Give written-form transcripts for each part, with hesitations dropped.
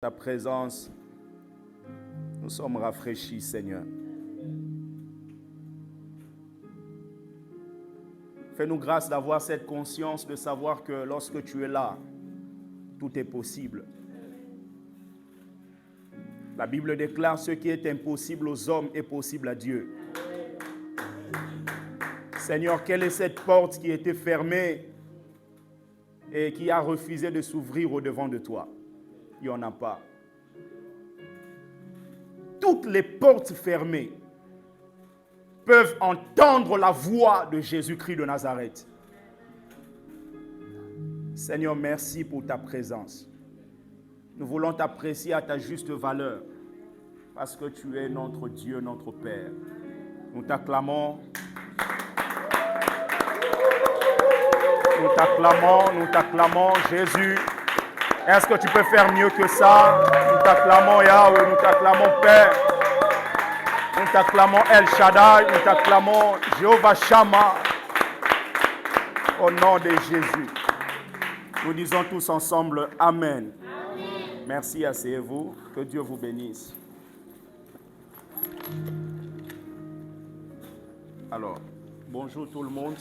Ta présence, nous sommes rafraîchis, Seigneur. Fais-nous grâce d'avoir cette conscience de savoir que lorsque tu es là, tout est possible. La Bible déclare ce qui est impossible aux hommes est possible à Dieu. Seigneur, quelle est cette porte qui était fermée et qui a refusé de s'ouvrir au-devant de toi? Il n'y en a pas. Toutes les portes fermées peuvent entendre la voix de Jésus-Christ de Nazareth. Seigneur, merci pour ta présence. Nous voulons t'apprécier à ta juste valeur parce que tu es notre Dieu, notre Père. Nous t'acclamons. Nous t'acclamons, Jésus. Est-ce que tu peux faire mieux que ça? Nous t'acclamons, Yahweh, nous t'acclamons, Père. Nous t'acclamons, El Shaddai, nous t'acclamons, Jéhovah Shammah. Au nom de Jésus. Nous disons tous ensemble, Amen. Amen. Merci, asseyez-vous. Que Dieu vous bénisse. Alors, bonjour tout le monde.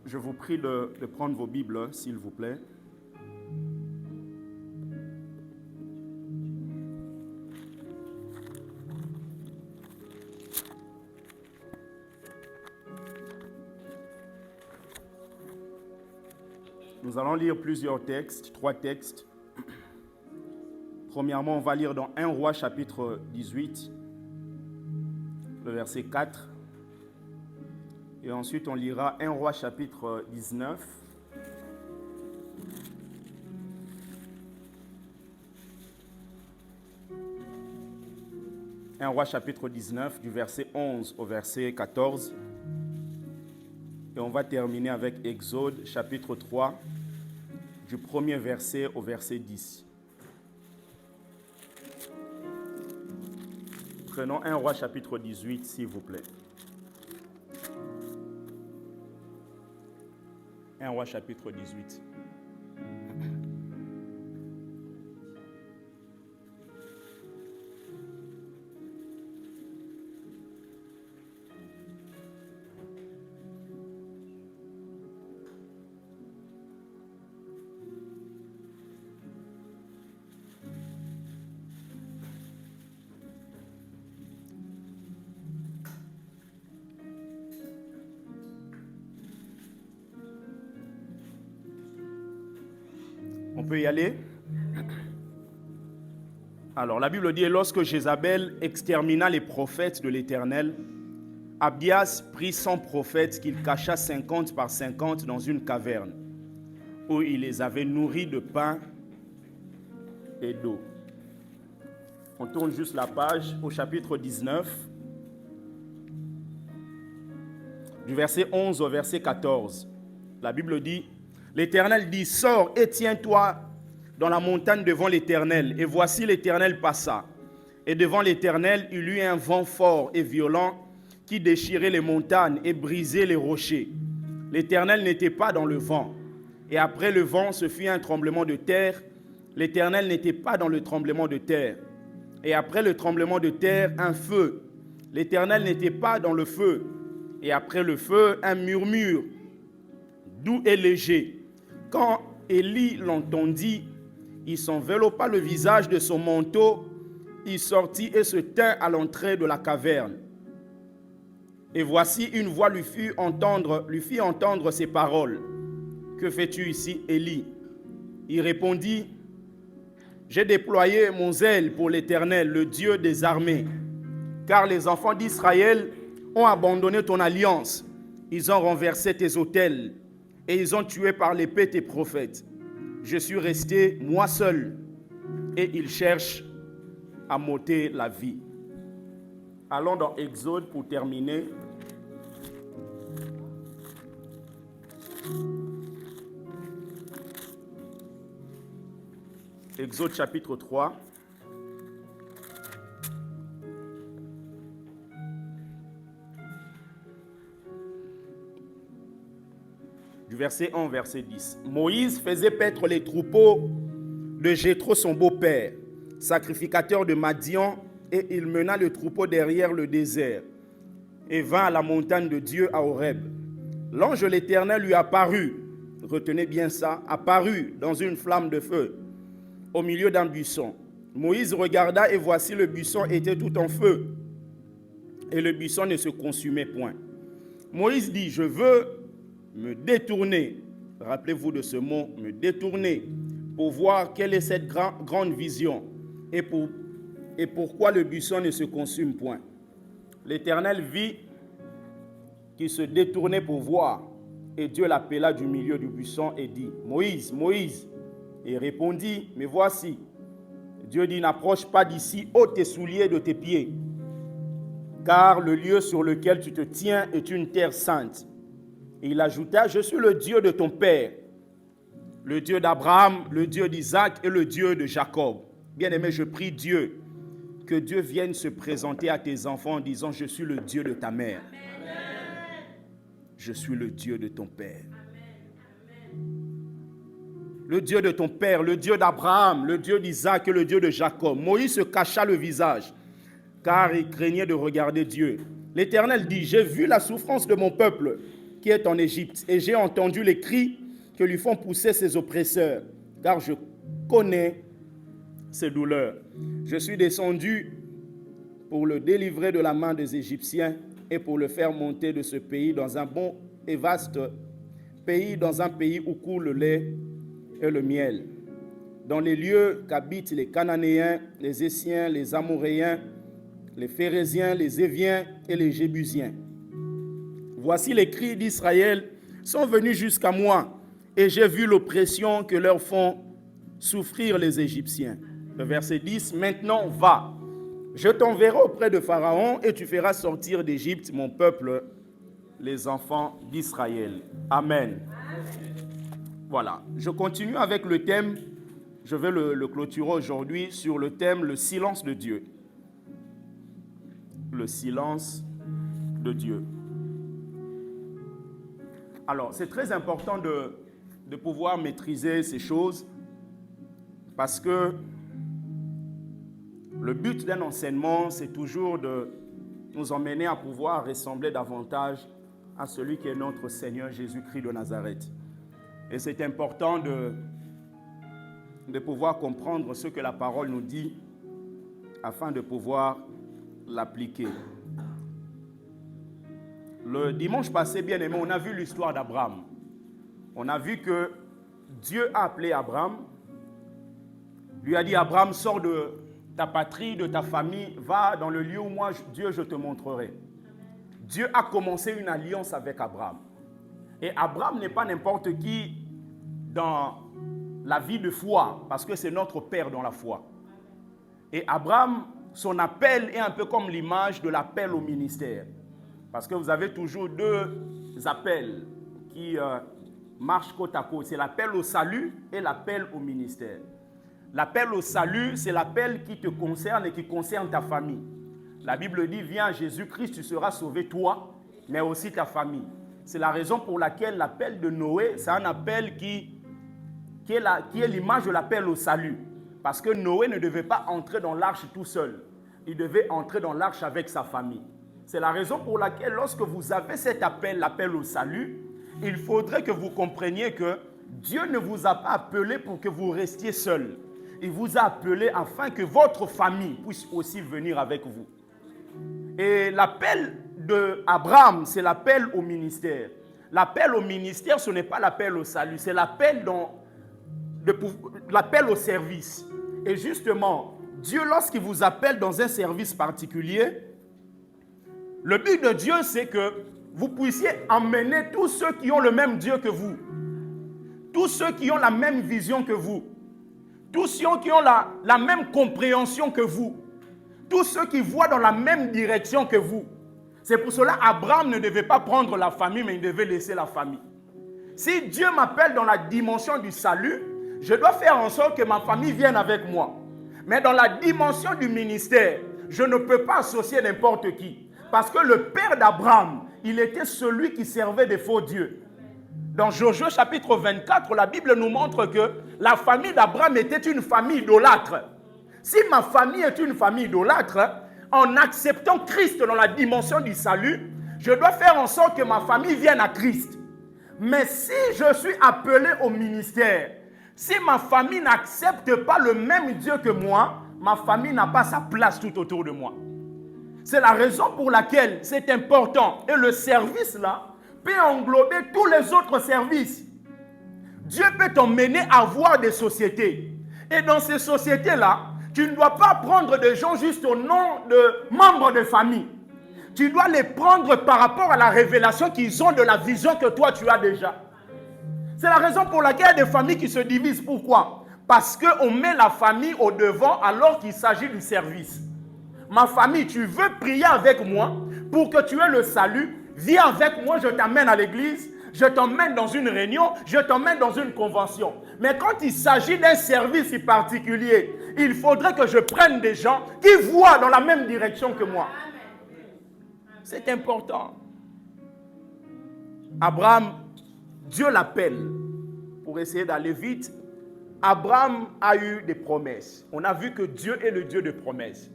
Je vous prie de prendre vos Bibles, s'il vous plaît. Nous allons lire plusieurs textes, 3 textes. Premièrement, on va lire dans 1 Roi chapitre 18, le verset 4. Et ensuite, on lira 1 Roi chapitre 19. Un Roi chapitre 19, du verset 11 au verset 14. Et on va terminer avec Exode chapitre 3, du premier verset au verset 10. Prenons 1 Roi chapitre 18, s'il vous plaît. 1 Roi chapitre 18. On peut y aller? Alors, la Bible dit, lorsque Jézabel extermina les prophètes de l'Éternel, Abdias prit 100 prophètes qu'il cacha 50 par 50 dans une caverne, où il les avait nourris de pain et d'eau. On tourne juste la page au chapitre 19, du verset 11 au verset 14. La Bible dit, l'Éternel dit, sors et tiens-toi dans la montagne devant l'Éternel. Et voici l'Éternel passa. Et devant l'Éternel, il y eut un vent fort et violent qui déchirait les montagnes et brisait les rochers. L'Éternel n'était pas dans le vent. Et après le vent, ce fut un tremblement de terre. L'Éternel n'était pas dans le tremblement de terre. Et après le tremblement de terre, un feu. L'Éternel n'était pas dans le feu. Et après le feu, un murmure doux et léger. Quand Élie l'entendit, il s'enveloppa le visage de son manteau, il sortit et se tint à l'entrée de la caverne. Et voici une voix lui fit entendre ces paroles. Que fais-tu ici, Élie? Il répondit, j'ai déployé mon zèle pour l'Éternel, le Dieu des armées, car les enfants d'Israël ont abandonné ton alliance, ils ont renversé tes autels, et ils ont tué par l'épée tes prophètes. Je suis resté, moi seul, et ils cherchent à m'ôter la vie. Allons dans Exode pour terminer. Exode chapitre 3. du verset 1 au verset 10. Moïse faisait paître les troupeaux de Jéthro, son beau-père, sacrificateur de Madian, et il mena le troupeau derrière le désert et vint à la montagne de Dieu à Horeb. L'ange de l'Éternel lui apparut, retenez bien ça, apparut dans une flamme de feu au milieu d'un buisson. Moïse regarda et voici le buisson était tout en feu et le buisson ne se consumait point. Moïse dit, je veux me détourner, rappelez-vous de ce mot, me détourner, pour voir quelle est cette grande vision et pourquoi le buisson ne se consume point. L'Éternel vit qu'il se détournait pour voir, et Dieu l'appela du milieu du buisson et dit, Moïse, Moïse. Et il répondit, me voici. Dieu dit, n'approche pas d'ici, ôte tes souliers de tes pieds, car le lieu sur lequel tu te tiens est une terre sainte. Et il ajouta, je suis le Dieu de ton père, le Dieu d'Abraham, le Dieu d'Isaac et le Dieu de Jacob. Bien-aimé, je prie Dieu, que Dieu vienne se présenter à tes enfants en disant, je suis le Dieu de ta mère. Je suis le Dieu de ton père. Le Dieu de ton père, le Dieu d'Abraham, le Dieu d'Isaac et le Dieu de Jacob. Moïse se cacha le visage, car il craignait de regarder Dieu. L'Éternel dit, j'ai vu la souffrance de mon peuple qui est en Égypte, et j'ai entendu les cris que lui font pousser ses oppresseurs, car je connais ses douleurs. Je suis descendu pour le délivrer de la main des Égyptiens et pour le faire monter de ce pays dans un bon et vaste pays, dans un pays où coule le lait et le miel, dans les lieux qu'habitent les Cananéens, les Essiens, les Amoréens, les Phérésiens, les Éviens et les Jébusiens. Voici les cris d'Israël sont venus jusqu'à moi, et j'ai vu l'oppression que leur font souffrir les Égyptiens. Le verset 10, maintenant va, je t'enverrai auprès de Pharaon et tu feras sortir d'Égypte mon peuple, les enfants d'Israël. Amen. Voilà, je continue avec le thème, je vais le clôturer aujourd'hui sur le thème le silence de Dieu. Le silence de Dieu. Alors, c'est très important de pouvoir maîtriser ces choses parce que le but d'un enseignement, c'est toujours de nous emmener à pouvoir ressembler davantage à celui qui est notre Seigneur Jésus-Christ de Nazareth. Et c'est important de pouvoir comprendre ce que la parole nous dit afin de pouvoir l'appliquer. Le dimanche passé, bien aimé, on a vu l'histoire d'Abraham. On a vu que Dieu a appelé Abraham, lui a dit, Abraham, sors de ta patrie, de ta famille, va dans le lieu où moi, Dieu, je te montrerai. Dieu a commencé une alliance avec Abraham. Et Abraham n'est pas n'importe qui dans la vie de foi, parce que c'est notre père dans la foi. Et Abraham, son appel est un peu comme l'image de l'appel au ministère. Parce que vous avez toujours deux appels qui marchent côte à côte. C'est l'appel au salut et l'appel au ministère. L'appel au salut, c'est l'appel qui te concerne et qui concerne ta famille. La Bible dit, viens à Jésus-Christ, tu seras sauvé toi, mais aussi ta famille. C'est la raison pour laquelle l'appel de Noé, c'est un appel qui est l'image de l'appel au salut. Parce que Noé ne devait pas entrer dans l'arche tout seul. Il devait entrer dans l'arche avec sa famille. C'est la raison pour laquelle lorsque vous avez cet appel, l'appel au salut, il faudrait que vous compreniez que Dieu ne vous a pas appelé pour que vous restiez seul. Il vous a appelé afin que votre famille puisse aussi venir avec vous. Et l'appel d'Abraham, c'est l'appel au ministère. L'appel au ministère, ce n'est pas l'appel au salut, c'est l'appel au service. Et justement, Dieu, lorsqu'il vous appelle dans un service particulier, le but de Dieu, c'est que vous puissiez emmener tous ceux qui ont le même Dieu que vous, tous ceux qui ont la même vision que vous, tous ceux qui ont la même compréhension que vous, tous ceux qui voient dans la même direction que vous. C'est pour cela qu'Abraham ne devait pas prendre la famille, mais il devait laisser la famille. Si Dieu m'appelle dans la dimension du salut, je dois faire en sorte que ma famille vienne avec moi. Mais dans la dimension du ministère, je ne peux pas associer n'importe qui. Parce que le père d'Abraham, il était celui qui servait des faux dieux. Dans Josué chapitre 24, la Bible nous montre que la famille d'Abraham était une famille idolâtre. Si ma famille est une famille idolâtre, en acceptant Christ dans la dimension du salut, je dois faire en sorte que ma famille vienne à Christ. Mais si je suis appelé au ministère, si ma famille n'accepte pas le même Dieu que moi, ma famille n'a pas sa place tout autour de moi. C'est la raison pour laquelle c'est important. Et le service là peut englober tous les autres services. Dieu peut t'emmener à voir des sociétés. Et dans ces sociétés-là, tu ne dois pas prendre des gens juste au nom de membres de famille. Tu dois les prendre par rapport à la révélation qu'ils ont de la vision que toi tu as déjà. C'est la raison pour laquelle il y a des familles qui se divisent. Pourquoi? Parce qu'on met la famille au devant alors qu'il s'agit du service. Ma famille, tu veux prier avec moi pour que tu aies le salut? Viens avec moi, je t'amène à l'église, je t'emmène dans une réunion, je t'emmène dans une convention. Mais quand il s'agit d'un service particulier, il faudrait que je prenne des gens qui voient dans la même direction que moi. C'est important. Abraham, Dieu l'appelle pour essayer d'aller vite. Abraham a eu des promesses. On a vu que Dieu est le Dieu de promesses.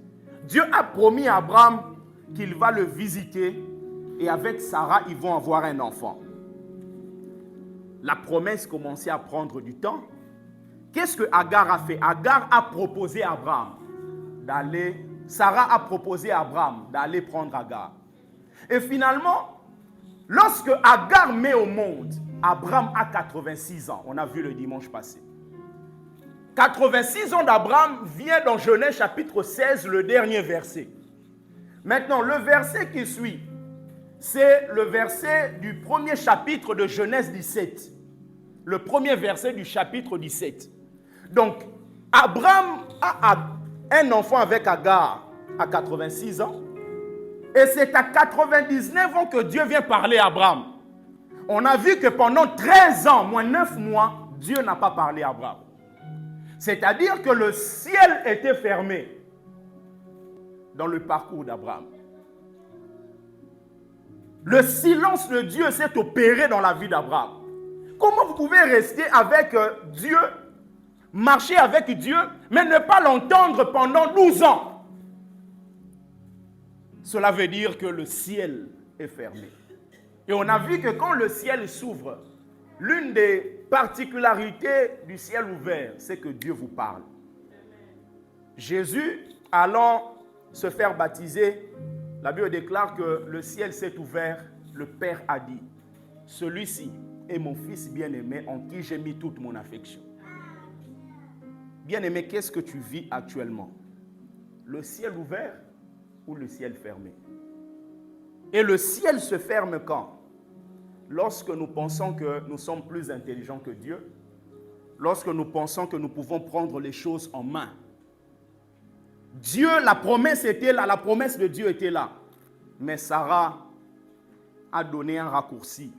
Dieu a promis à Abraham qu'il va le visiter et avec Sarah, ils vont avoir un enfant. La promesse commençait à prendre du temps. Qu'est-ce que Agar a fait? Agar a proposé à Abraham d'aller, Sarah a proposé à Abraham d'aller prendre Agar. Et finalement, lorsque Agar met au monde, Abraham a 86 ans. On a vu le dimanche passé. 86 ans d'Abraham vient dans Genèse chapitre 16, le dernier verset. Maintenant, le verset qui suit, c'est le verset du premier chapitre de Genèse 17. Le premier verset du chapitre 17. Donc, Abraham a un enfant avec Agar à 86 ans. Et c'est à 99 ans que Dieu vient parler à Abraham. On a vu que pendant 13 ans, moins 9 mois, Dieu n'a pas parlé à Abraham. C'est-à-dire que le ciel était fermé dans le parcours d'Abraham. Le silence de Dieu s'est opéré dans la vie d'Abraham. Comment vous pouvez rester avec Dieu, marcher avec Dieu, mais ne pas l'entendre pendant 12 ans? Cela veut dire que le ciel est fermé. Et on a vu que quand le ciel s'ouvre, l'une des particularités du ciel ouvert, c'est que Dieu vous parle. Jésus, allant se faire baptiser, la Bible déclare que le ciel s'est ouvert, le Père a dit, celui-ci est mon fils bien-aimé en qui j'ai mis toute mon affection. Bien-aimé, qu'est-ce que tu vis actuellement? Le ciel ouvert ou le ciel fermé? Et le ciel se ferme quand? Lorsque nous pensons que nous sommes plus intelligents que Dieu, lorsque nous pensons que nous pouvons prendre les choses en main. Dieu, la promesse était là, la promesse de Dieu était là. Mais Sarah a donné un raccourci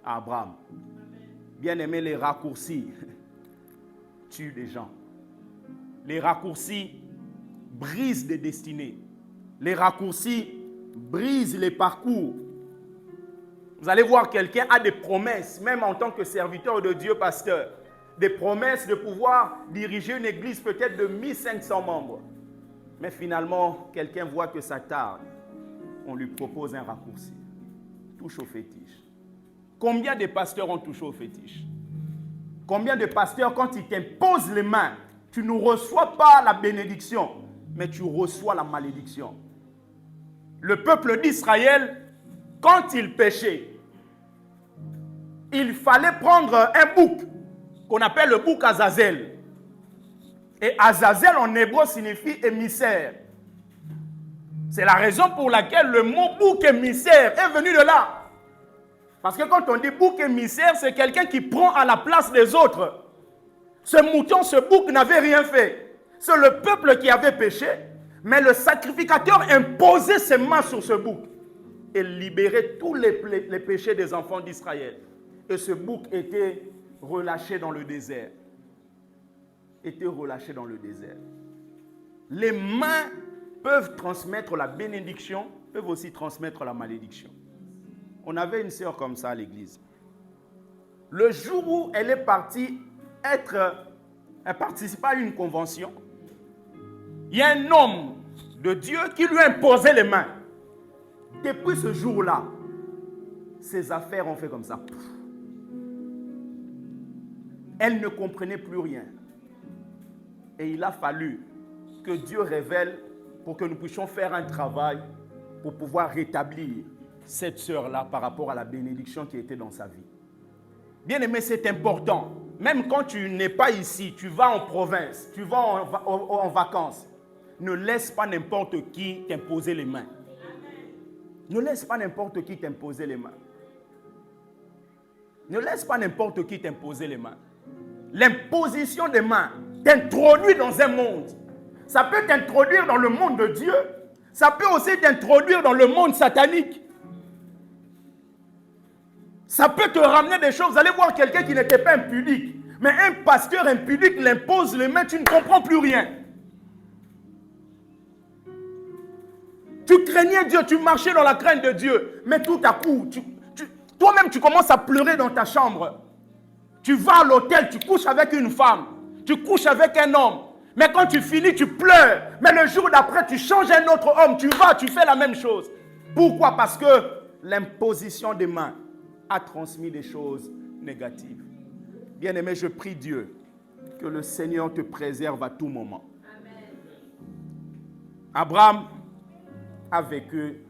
à Abraham. Bien aimé, les raccourcis tuent les gens. Les raccourcis brisent des destinées. Les raccourcis brisent les parcours. Vous allez voir, quelqu'un a des promesses, même en tant que serviteur de Dieu, pasteur, des promesses de pouvoir diriger une église peut-être de 1500 membres. Mais finalement, quelqu'un voit que ça tarde. On lui propose un raccourci. Touche au fétiche. Combien de pasteurs ont touché au fétiche? Combien de pasteurs, quand ils t'imposent les mains, tu ne reçois pas la bénédiction, mais tu reçois la malédiction? Le peuple d'Israël, quand il péchait, il fallait prendre un bouc qu'on appelle le bouc Azazel. Et Azazel en hébreu signifie émissaire. C'est la raison pour laquelle le mot bouc émissaire est venu de là. Parce que quand on dit bouc émissaire, c'est quelqu'un qui prend à la place des autres. Ce mouton, ce bouc n'avait rien fait. C'est le peuple qui avait péché, mais le sacrificateur imposait ses mains sur ce bouc et libérait tous les péchés des enfants d'Israël. Et ce bouc était relâché dans le désert. Les mains peuvent transmettre la bénédiction, peuvent aussi transmettre la malédiction. On avait une sœur comme ça à l'église. Le jour où elle est partie elle participait à une convention, il y a un homme de Dieu qui lui a imposé les mains. Depuis ce jour-là, ses affaires ont fait comme ça. Elle ne comprenait plus rien. Et il a fallu que Dieu révèle pour que nous puissions faire un travail pour pouvoir rétablir cette sœur-là par rapport à la bénédiction qui était dans sa vie. Bien-aimé, c'est important. Même quand tu n'es pas ici, tu vas en province, tu vas en vacances, ne laisse pas n'importe qui t'imposer les mains. Ne laisse pas n'importe qui t'imposer les mains. Ne laisse pas n'importe qui t'imposer les mains. L'imposition des mains t'introduit dans un monde. Ça peut t'introduire dans le monde de Dieu. Ça peut aussi t'introduire dans le monde satanique. Ça peut te ramener des choses. Vous allez voir quelqu'un qui n'était pas impudique. Mais un pasteur impudique l'impose les mains, tu ne comprends plus rien. Tu craignais Dieu, tu marchais dans la crainte de Dieu. Mais tout à coup, toi-même tu commences à pleurer dans ta chambre. Tu vas à l'hôtel, tu couches avec une femme. Tu couches avec un homme. Mais quand tu finis, tu pleures. Mais le jour d'après, tu changes un autre homme. Tu vas, tu fais la même chose. Pourquoi? Parce que l'imposition des mains a transmis des choses négatives. Bien-aimé, je prie Dieu que le Seigneur te préserve à tout moment. Amen. Abraham a vécu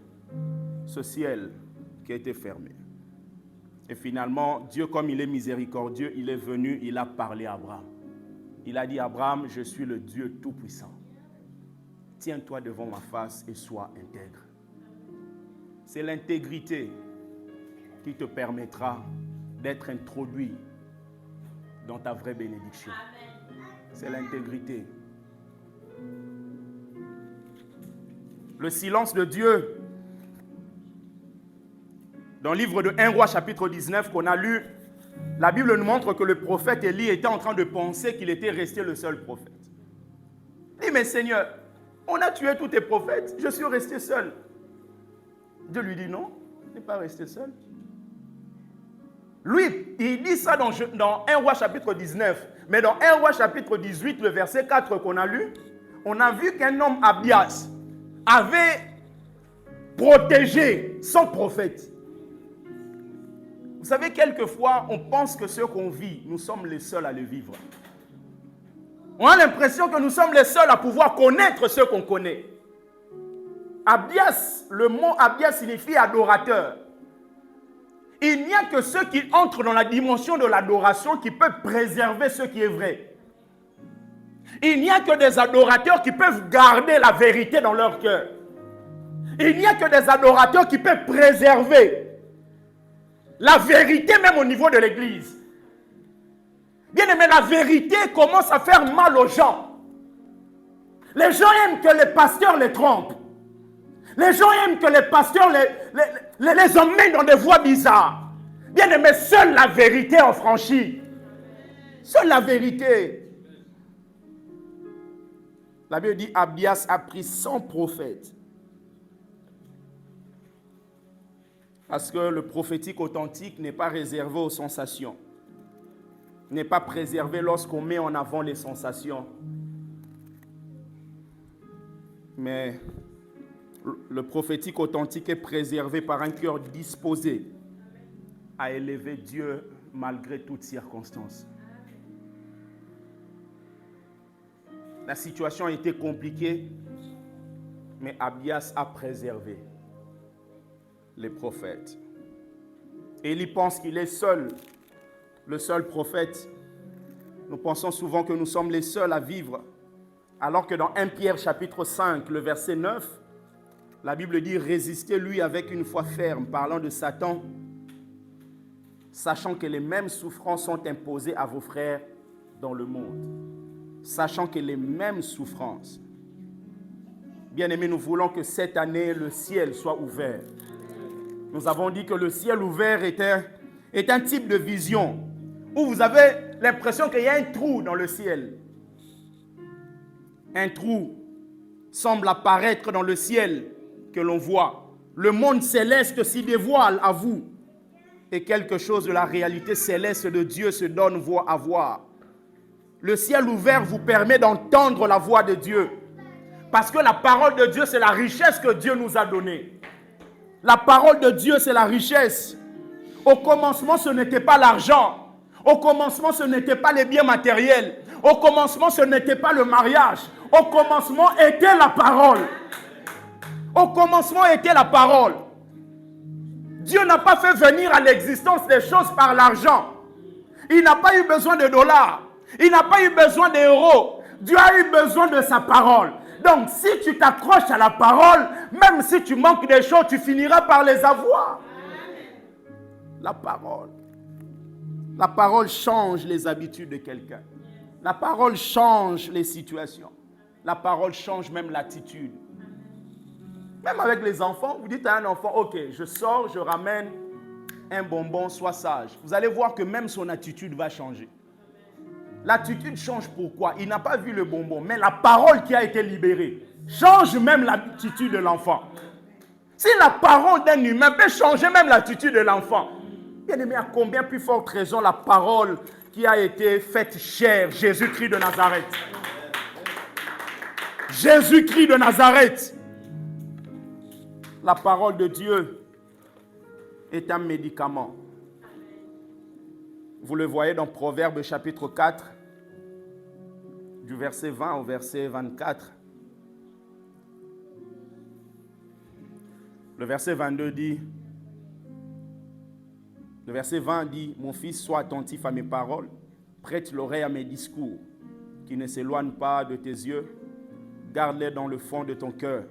ce ciel qui a été fermé. Et finalement, Dieu, comme il est miséricordieux, il est venu, il a parlé à Abraham. Il a dit, Abraham, je suis le Dieu Tout-Puissant. Tiens-toi devant ma face et sois intègre. C'est l'intégrité qui te permettra d'être introduit dans ta vraie bénédiction. C'est l'intégrité. Le silence de Dieu, dans le livre de 1 Roi chapitre 19 qu'on a lu, la Bible nous montre que le prophète Élie était en train de penser qu'il était resté le seul prophète. Il dit, mais Seigneur, on a tué tous tes prophètes, je suis resté seul. Dieu lui dit, non, tu n'es pas resté seul. Lui, il dit ça dans 1 Roi chapitre 19, mais dans 1 Roi chapitre 18, le verset 4 qu'on a lu, on a vu qu'un homme, Abias, avait protégé son prophète. Vous savez, quelquefois, on pense que ce qu'on vit, nous sommes les seuls à le vivre. On a l'impression que nous sommes les seuls à pouvoir connaître ce qu'on connaît. Abias, le mot Abias signifie adorateur. Il n'y a que ceux qui entrent dans la dimension de l'adoration qui peuvent préserver ce qui est vrai. Il n'y a que des adorateurs qui peuvent garder la vérité dans leur cœur. Il n'y a que des adorateurs qui peuvent préserver la vérité même au niveau de l'église. Bien aimé, la vérité commence à faire mal aux gens. Les gens aiment que les pasteurs les trompent. Les gens aiment que les pasteurs les emmènent dans des voies bizarres. Bien aimé, seule la vérité en franchit. Seule la vérité. La Bible dit, Abias a pris 100 prophètes. Parce que le prophétique authentique n'est pas réservé aux sensations. N'est pas préservé lorsqu'on met en avant les sensations. Mais le prophétique authentique est préservé par un cœur disposé à élever Dieu malgré toutes circonstances. La situation a été compliquée, mais Abias a préservé les prophètes. Et il pense qu'il est seul, le seul prophète. Nous pensons souvent que nous sommes les seuls à vivre, alors que dans 1 Pierre chapitre 5, le verset 9, la Bible dit « Résistez-lui avec une foi ferme », parlant de Satan, sachant que les mêmes souffrances sont imposées à vos frères dans le monde. Sachant que les mêmes souffrances. Bien-aimés, nous voulons que cette année, le ciel soit ouvert. Nous avons dit que le ciel ouvert est un type de vision où vous avez l'impression qu'il y a un trou dans le ciel. Un trou semble apparaître dans le ciel que l'on voit. Le monde céleste s'y dévoile à vous. et quelque chose de la réalité céleste de Dieu se donne à voir. Le ciel ouvert vous permet d'entendre la voix de Dieu. Parce que la parole de Dieu, c'est la richesse que Dieu nous a donnée. La parole de Dieu, c'est la richesse. Au commencement, ce n'était pas l'argent. Au commencement, ce n'était pas les biens matériels. Au commencement, ce n'était pas le mariage. Au commencement était la parole. Au commencement était la parole. Dieu n'a pas fait venir à l'existence des choses par l'argent. Il n'a pas eu besoin de dollars. Il n'a pas eu besoin d'euros. Dieu a eu besoin de sa parole. Donc, si tu t'accroches à la parole, même si tu manques des choses, tu finiras par les avoir. La parole. La parole change les habitudes de quelqu'un. La parole change les situations. La parole change même l'attitude. Même avec les enfants, vous dites à un enfant, ok, je sors, je ramène un bonbon, sois sage. Vous allez voir que même son attitude va changer. L'attitude change pourquoi? Il n'a pas vu le bonbon, mais la parole qui a été libérée change même l'attitude de l'enfant. Si la parole d'un humain peut changer même l'attitude de l'enfant, bien aimé, à combien plus forte raison la parole qui a été faite chair, Jésus-Christ de Nazareth. Jésus-Christ de Nazareth. La parole de Dieu est un médicament. Vous le voyez dans Proverbes chapitre 4, du verset 20 au verset 24. Le verset 22 dit, le verset 20 dit, « Mon fils, sois attentif à mes paroles, prête l'oreille à mes discours, qui ne s'éloignent pas de tes yeux, garde-les dans le fond de ton cœur,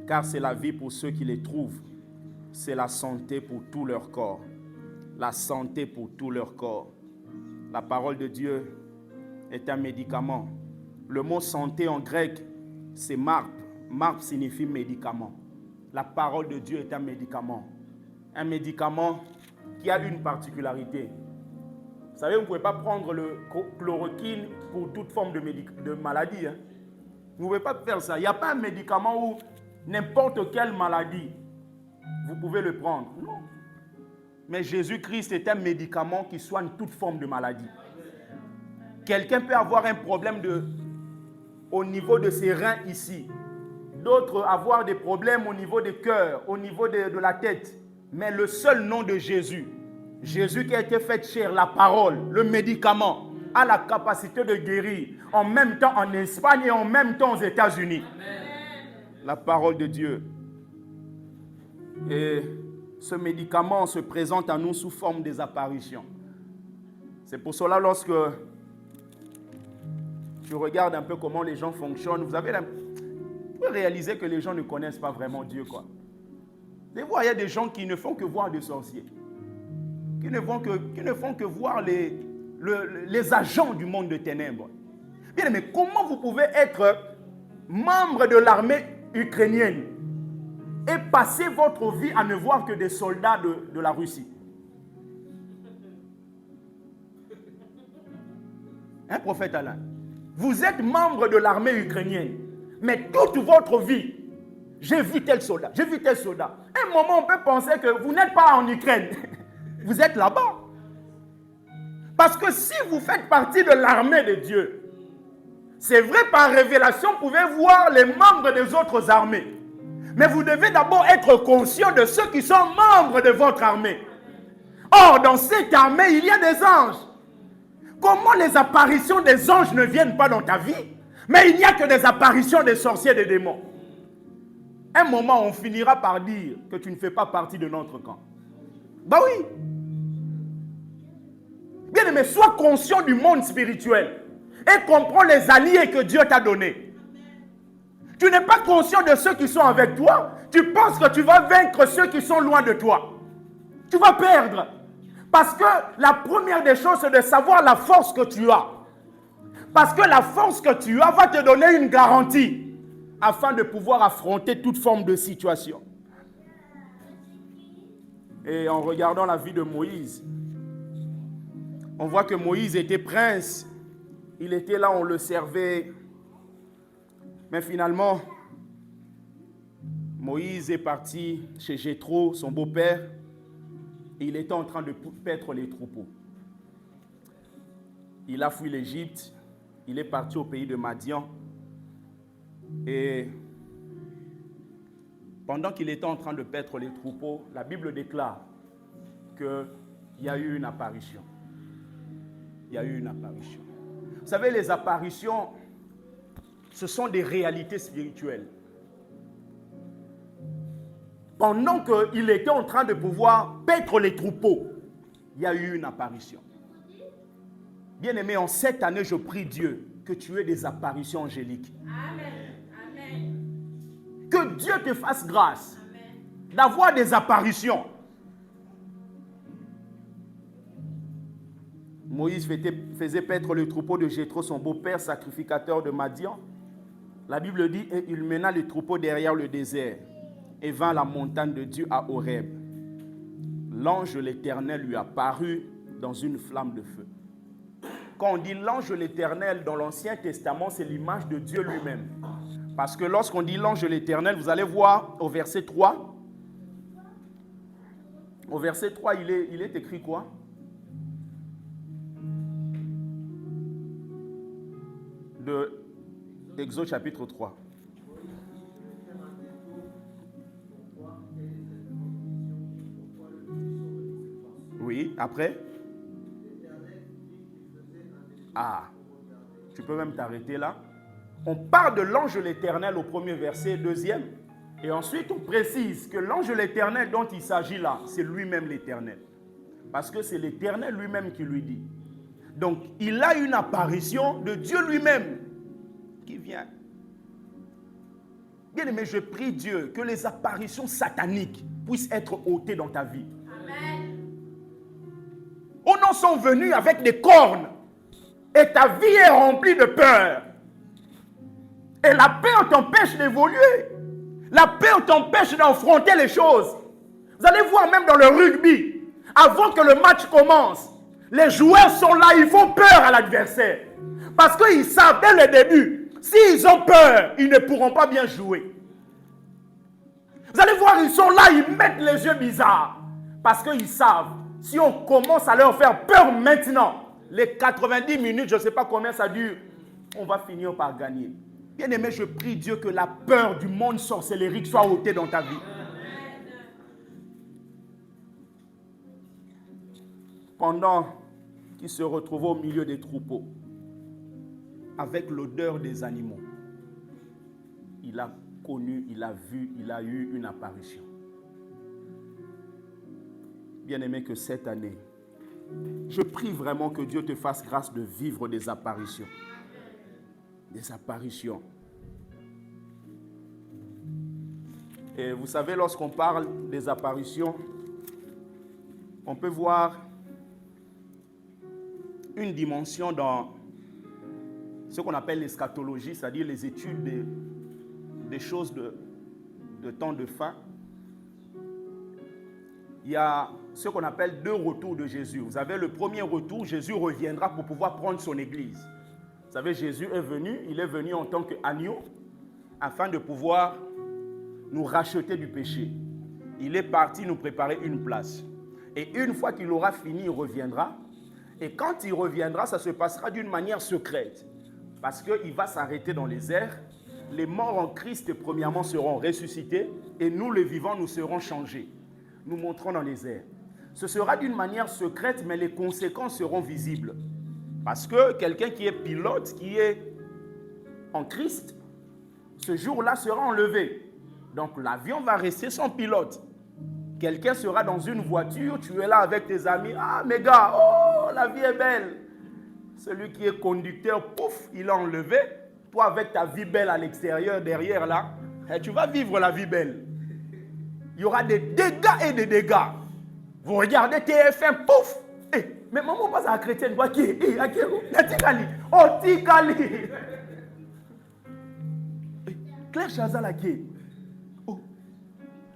car c'est la vie pour ceux qui les trouvent, c'est la santé pour tout leur corps. » La santé pour tout leur corps. La parole de Dieu est un médicament. Le mot santé en grec, c'est marp. Marp signifie médicament. La parole de Dieu est un médicament. Un médicament qui a une particularité. Vous savez, vous ne pouvez pas prendre le chloroquine pour toute forme de maladie. Hein. Vous ne pouvez pas faire ça. Il n'y a pas un médicament où n'importe quelle maladie, vous pouvez le prendre. Non. Mais Jésus-Christ est un médicament qui soigne toute forme de maladie. Quelqu'un peut avoir un problème au niveau de ses reins ici. D'autres avoir des problèmes au niveau des cœurs, au niveau de la tête. Mais le seul nom de Jésus, Jésus qui a été fait chair, la parole, le médicament, a la capacité de guérir en même temps en Espagne et en même temps aux États-Unis. La parole de Dieu. Et ce médicament se présente à nous sous forme des apparitions. C'est pour cela, lorsque tu regardes un peu comment les gens fonctionnent, vous pouvez réaliser que les gens ne connaissent pas vraiment Dieu, quoi. Des fois, il y a des gens qui ne font que voir des sorciers, qui ne font que voir les agents du monde de ténèbres. Bien, mais comment vous pouvez être membre de l'armée ukrainienne et passer votre vie à ne voir que des soldats de la Russie? Hein, prophète Alain? Vous êtes membre de l'armée ukrainienne, mais toute votre vie, j'ai vu tel soldat, j'ai vu tel soldat. À un moment, on peut penser que vous n'êtes pas en Ukraine. Vous êtes là-bas. Parce que si vous faites partie de l'armée de Dieu, c'est vrai, par révélation, vous pouvez voir les membres des autres armées. Mais vous devez d'abord être conscient de ceux qui sont membres de votre armée. Or, dans cette armée, il y a des anges. Comment les apparitions des anges ne viennent pas dans ta vie? Mais il n'y a que des apparitions des sorciers et des démons. Un moment, on finira par dire que tu ne fais pas partie de notre camp. Bah oui. Bien aimé, sois conscient du monde spirituel et comprends les alliés que Dieu t'a donnés. Tu n'es pas conscient de ceux qui sont avec toi. Tu penses que tu vas vaincre ceux qui sont loin de toi. Tu vas perdre. Parce que la première des choses, c'est de savoir la force que tu as. Parce que la force que tu as va te donner une garantie afin de pouvoir affronter toute forme de situation. Et en regardant la vie de Moïse, on voit que Moïse était prince. Il était là, on le servait. Mais finalement, Moïse est parti chez Jéthro, son beau-père. Et il était en train de paître les troupeaux. Il a fui l'Égypte. Il est parti au pays de Madian. Et pendant qu'il était en train de paître les troupeaux, la Bible déclare qu'il y a eu une apparition. Il y a eu une apparition. Vous savez, les apparitions, ce sont des réalités spirituelles. Pendant qu'il était en train de pouvoir paître les troupeaux, il y a eu une apparition. Bien-aimé, en cette année, je prie Dieu que tu aies des apparitions angéliques. Amen. Amen. Que Dieu te fasse grâce d'avoir des apparitions. Moïse faisait paître le troupeau de Jéthro, son beau-père, sacrificateur de Madian. La Bible dit, et il mena le troupeau derrière le désert et vint à la montagne de Dieu à Horeb. L'ange de l'Éternel lui apparut dans une flamme de feu. Quand on dit l'ange de l'Éternel dans l'Ancien Testament, c'est l'image de Dieu lui-même. Parce que lorsqu'on dit l'ange de l'Éternel, vous allez voir au verset 3. Au verset 3, il est écrit quoi? De Exode chapitre 3. Oui, après? Ah, tu peux même t'arrêter là. On parle de l'ange de l'Éternel au premier verset, deuxième. Et ensuite, on précise que l'ange de l'Éternel dont il s'agit là, c'est lui-même l'Éternel. Parce que c'est l'Éternel lui-même qui lui dit. Donc, il a une apparition de Dieu lui-même qui vient. Bien aimé, je prie Dieu que les apparitions sataniques puissent être ôtées dans ta vie. Amen. Oh non, sont venus avec des cornes. Et ta vie est remplie de peur. Et la peur t'empêche d'évoluer. La peur t'empêche d'affronter les choses. Vous allez voir même dans le rugby, avant que le match commence, les joueurs sont là, ils font peur à l'adversaire. Parce qu'ils savent dès le début, s'ils ont peur, ils ne pourront pas bien jouer. Vous allez voir, ils sont là, ils mettent les yeux bizarres. Parce qu'ils savent, si on commence à leur faire peur maintenant, les 90 minutes, je ne sais pas combien ça dure, on va finir par gagner. Bien aimé, je prie Dieu que la peur du monde sorcellérique soit ôtée dans ta vie. Pendant qu'il se retrouvait au milieu des troupeaux, avec l'odeur des animaux, il a connu, il a vu, il a eu une apparition. Bien aimé, que cette année, je prie vraiment que Dieu te fasse grâce de vivre des apparitions. Des apparitions. Et vous savez, lorsqu'on parle des apparitions, on peut voir une dimension dans ce qu'on appelle l'eschatologie, c'est-à-dire les études des choses de temps de fin. Il y a ce qu'on appelle 2 retours de Jésus. Vous avez le premier retour, Jésus reviendra pour pouvoir prendre son église. Vous savez, Jésus est venu, il est venu en tant qu'agneau afin de pouvoir nous racheter du péché. Il est parti nous préparer une place. Et une fois qu'il aura fini, il reviendra. Et quand il reviendra, ça se passera d'une manière secrète. Parce qu'il va s'arrêter dans les airs. Les morts en Christ, premièrement, seront ressuscités. Et nous, les vivants, nous serons changés. Nous monterons dans les airs. Ce sera d'une manière secrète, mais les conséquences seront visibles. Parce que quelqu'un qui est pilote, qui est en Christ, ce jour-là sera enlevé. Donc l'avion va rester sans pilote. Quelqu'un sera dans une voiture, tu es là avec tes amis. Ah mes gars, oh la vie est belle. Celui qui est conducteur, pouf, il a enlevé. Toi avec ta vie belle à l'extérieur, derrière là, tu vas vivre la vie belle. Il y aura des dégâts et des dégâts. Vous regardez TF1, pouf. Mais maman passe à la chrétienne, quoi qui est? Oh, Tikali. Claire Chazal, à qui? Oh,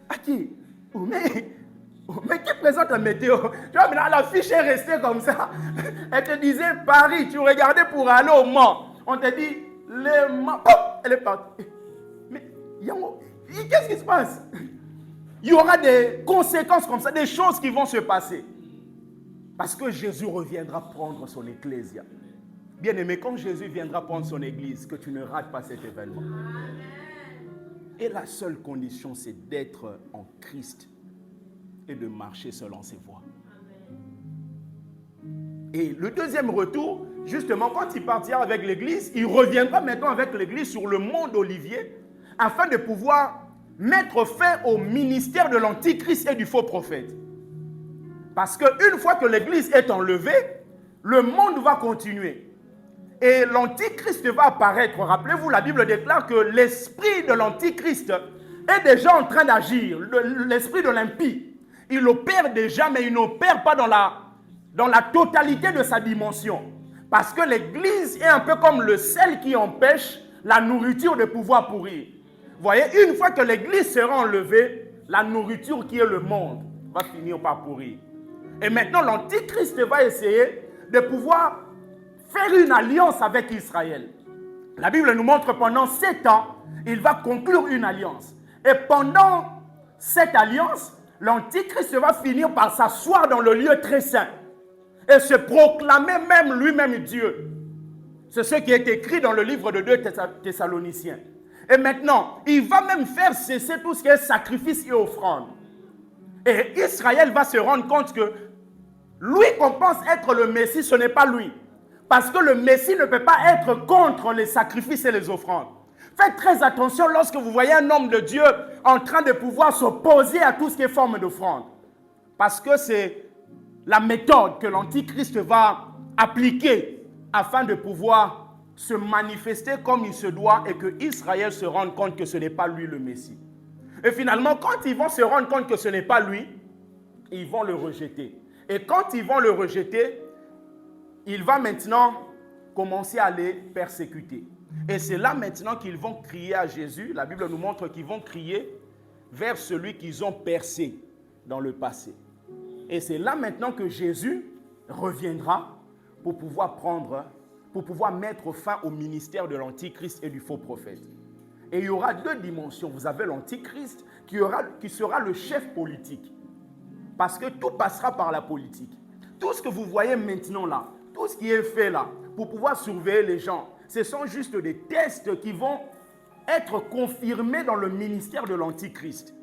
à qui? Oh, mais qui présente la météo? Tu vois, maintenant, la fiche est restée comme ça. Elle te disait Paris, tu regardais pour aller au Mans. On te dit, les Mans, elle est partie. Mais, Yango, qu'est-ce qui se passe? Il y aura des conséquences comme ça, des choses qui vont se passer. Parce que Jésus reviendra prendre son ecclésia. Bien-aimé, quand Jésus viendra prendre son église, que tu ne rates pas cet événement. Et la seule condition, c'est d'être en Christ et de marcher selon ses voies. Et le deuxième retour, justement, quand il partira avec l'église, il reviendra maintenant avec l'église sur le mont d'Olivier afin de pouvoir mettre fin au ministère de l'antichrist et du faux prophète. Parce qu'une fois que l'église est enlevée, le monde va continuer. Et l'antichrist va apparaître. Rappelez-vous, la Bible déclare que l'esprit de l'antichrist est déjà en train d'agir. L'esprit de l'impie. Il opère déjà, mais il n'opère pas dans la totalité de sa dimension. Parce que l'église est un peu comme le sel qui empêche la nourriture de pouvoir pourrir. Vous voyez, une fois que l'église sera enlevée, la nourriture qui est le monde va finir par pourrir. Et maintenant, l'antichrist va essayer de pouvoir faire une alliance avec Israël. La Bible nous montre pendant 7 ans, il va conclure une alliance. Et pendant cette alliance, l'antichrist va finir par s'asseoir dans le lieu très saint et se proclamer même lui-même Dieu. C'est ce qui est écrit dans le livre de 2 Thessaloniciens. Et maintenant, il va même faire cesser tout ce qui est sacrifice et offrande. Et Israël va se rendre compte que lui qu'on pense être le Messie, ce n'est pas lui. Parce que le Messie ne peut pas être contre les sacrifices et les offrandes. Faites très attention lorsque vous voyez un homme de Dieu en train de pouvoir s'opposer à tout ce qui est forme d'offrande. Parce que c'est la méthode que l'antichrist va appliquer afin de pouvoir se manifester comme il se doit et que Israël se rende compte que ce n'est pas lui le Messie. Et finalement, quand ils vont se rendre compte que ce n'est pas lui, ils vont le rejeter. Et quand ils vont le rejeter, il va maintenant commencer à les persécuter. Et c'est là maintenant qu'ils vont crier à Jésus. La Bible nous montre qu'ils vont crier vers celui qu'ils ont percé dans le passé. Et c'est là maintenant que Jésus reviendra pour pouvoir mettre fin au ministère de l'antichrist et du faux prophète. Et il y aura 2 dimensions. Vous avez l'antichrist qui sera le chef politique. Parce que tout passera par la politique. Tout ce que vous voyez maintenant là, tout ce qui est fait là, pour pouvoir surveiller les gens, ce sont juste des tests qui vont être confirmés dans le ministère de l'antichrist.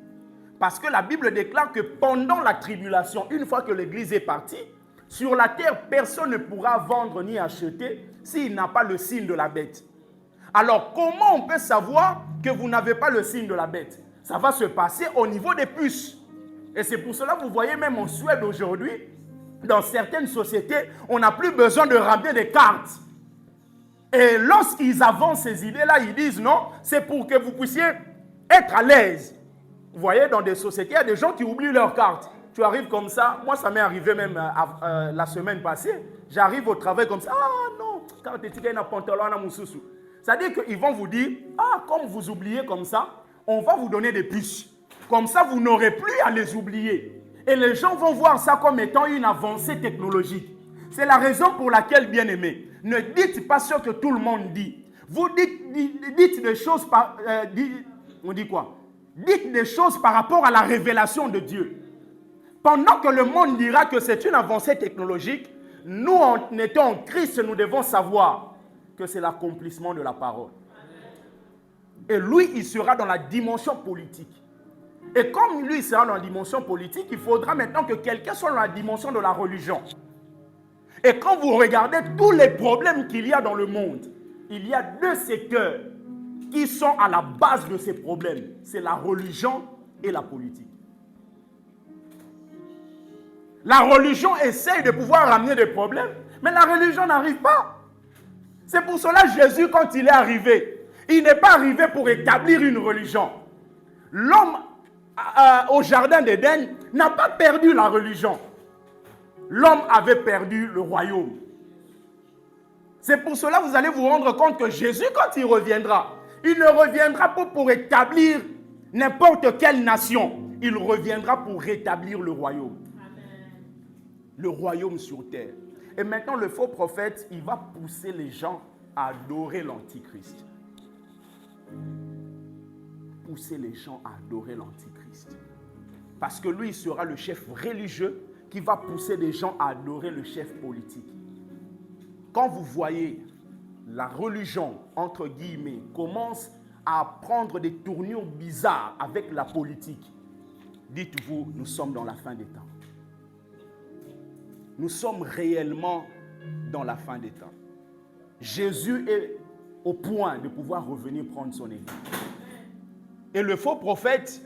Parce que la Bible déclare que pendant la tribulation, une fois que l'église est partie, sur la terre, personne ne pourra vendre ni acheter s'il n'a pas le signe de la bête. Alors, comment on peut savoir que vous n'avez pas le signe de la bête? Ça va se passer au niveau des puces. Et c'est pour cela que vous voyez même en Suède aujourd'hui, dans certaines sociétés, on n'a plus besoin de ramener des cartes. Et lorsqu'ils avancent ces idées-là, ils disent non, c'est pour que vous puissiez être à l'aise. Vous voyez, dans des sociétés, il y a des gens qui oublient leurs cartes. Tu arrives comme ça, moi ça m'est arrivé même la semaine passée, j'arrive au travail comme ça, ah non, carte étiquette na pantalon na mususu. C'est-à-dire qu'ils vont vous dire, ah comme vous oubliez comme ça, on va vous donner des puces. Comme ça, vous n'aurez plus à les oublier. Et les gens vont voir ça comme étant une avancée technologique. C'est la raison pour laquelle, bien aimé, ne dites pas ce que tout le monde dit. Vous dites des choses on dit quoi? Dites des choses par rapport à la révélation de Dieu. Pendant que le monde dira que c'est une avancée technologique, nous, en étant en Christ, nous devons savoir que c'est l'accomplissement de la parole. Et lui, il sera dans la dimension politique. Et comme lui sera dans la dimension politique, il faudra maintenant que quelqu'un soit dans la dimension de la religion. Et quand vous regardez tous les problèmes qu'il y a dans le monde, il y a 2 secteurs qui sont à la base de ces problèmes. C'est la religion et la politique. La religion essaye de pouvoir ramener des problèmes, mais la religion n'arrive pas. C'est pour cela que Jésus, quand il est arrivé, il n'est pas arrivé pour établir une religion. L'homme au jardin d'Éden n'a pas perdu la religion. L'homme avait perdu le royaume. C'est pour cela que vous allez vous rendre compte que Jésus, quand il reviendra, il ne reviendra pas pour établir n'importe quelle nation. Il reviendra pour rétablir le royaume. Le royaume sur terre. Et maintenant, le faux prophète, il va pousser les gens à adorer l'antichrist. Pousser les gens à adorer l'antichrist. Parce que lui, il sera le chef religieux qui va pousser des gens à adorer le chef politique. Quand vous voyez la religion, entre guillemets, commence à prendre des tournures bizarres avec la politique, dites-vous, nous sommes dans la fin des temps. Nous sommes réellement dans la fin des temps. Jésus est au point de pouvoir revenir prendre son église. Et le faux prophète,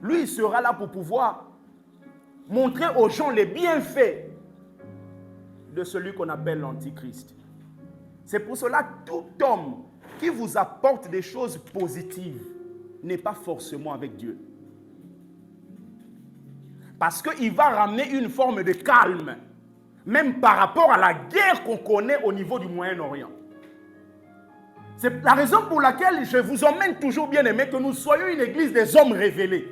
lui, il sera là pour pouvoir montrer aux gens les bienfaits de celui qu'on appelle l'Antichrist. C'est pour cela que tout homme qui vous apporte des choses positives n'est pas forcément avec Dieu. Parce qu'il va ramener une forme de calme, même par rapport à la guerre qu'on connaît au niveau du Moyen-Orient. C'est la raison pour laquelle je vous emmène toujours, bien aimé, que nous soyons une église des hommes révélés.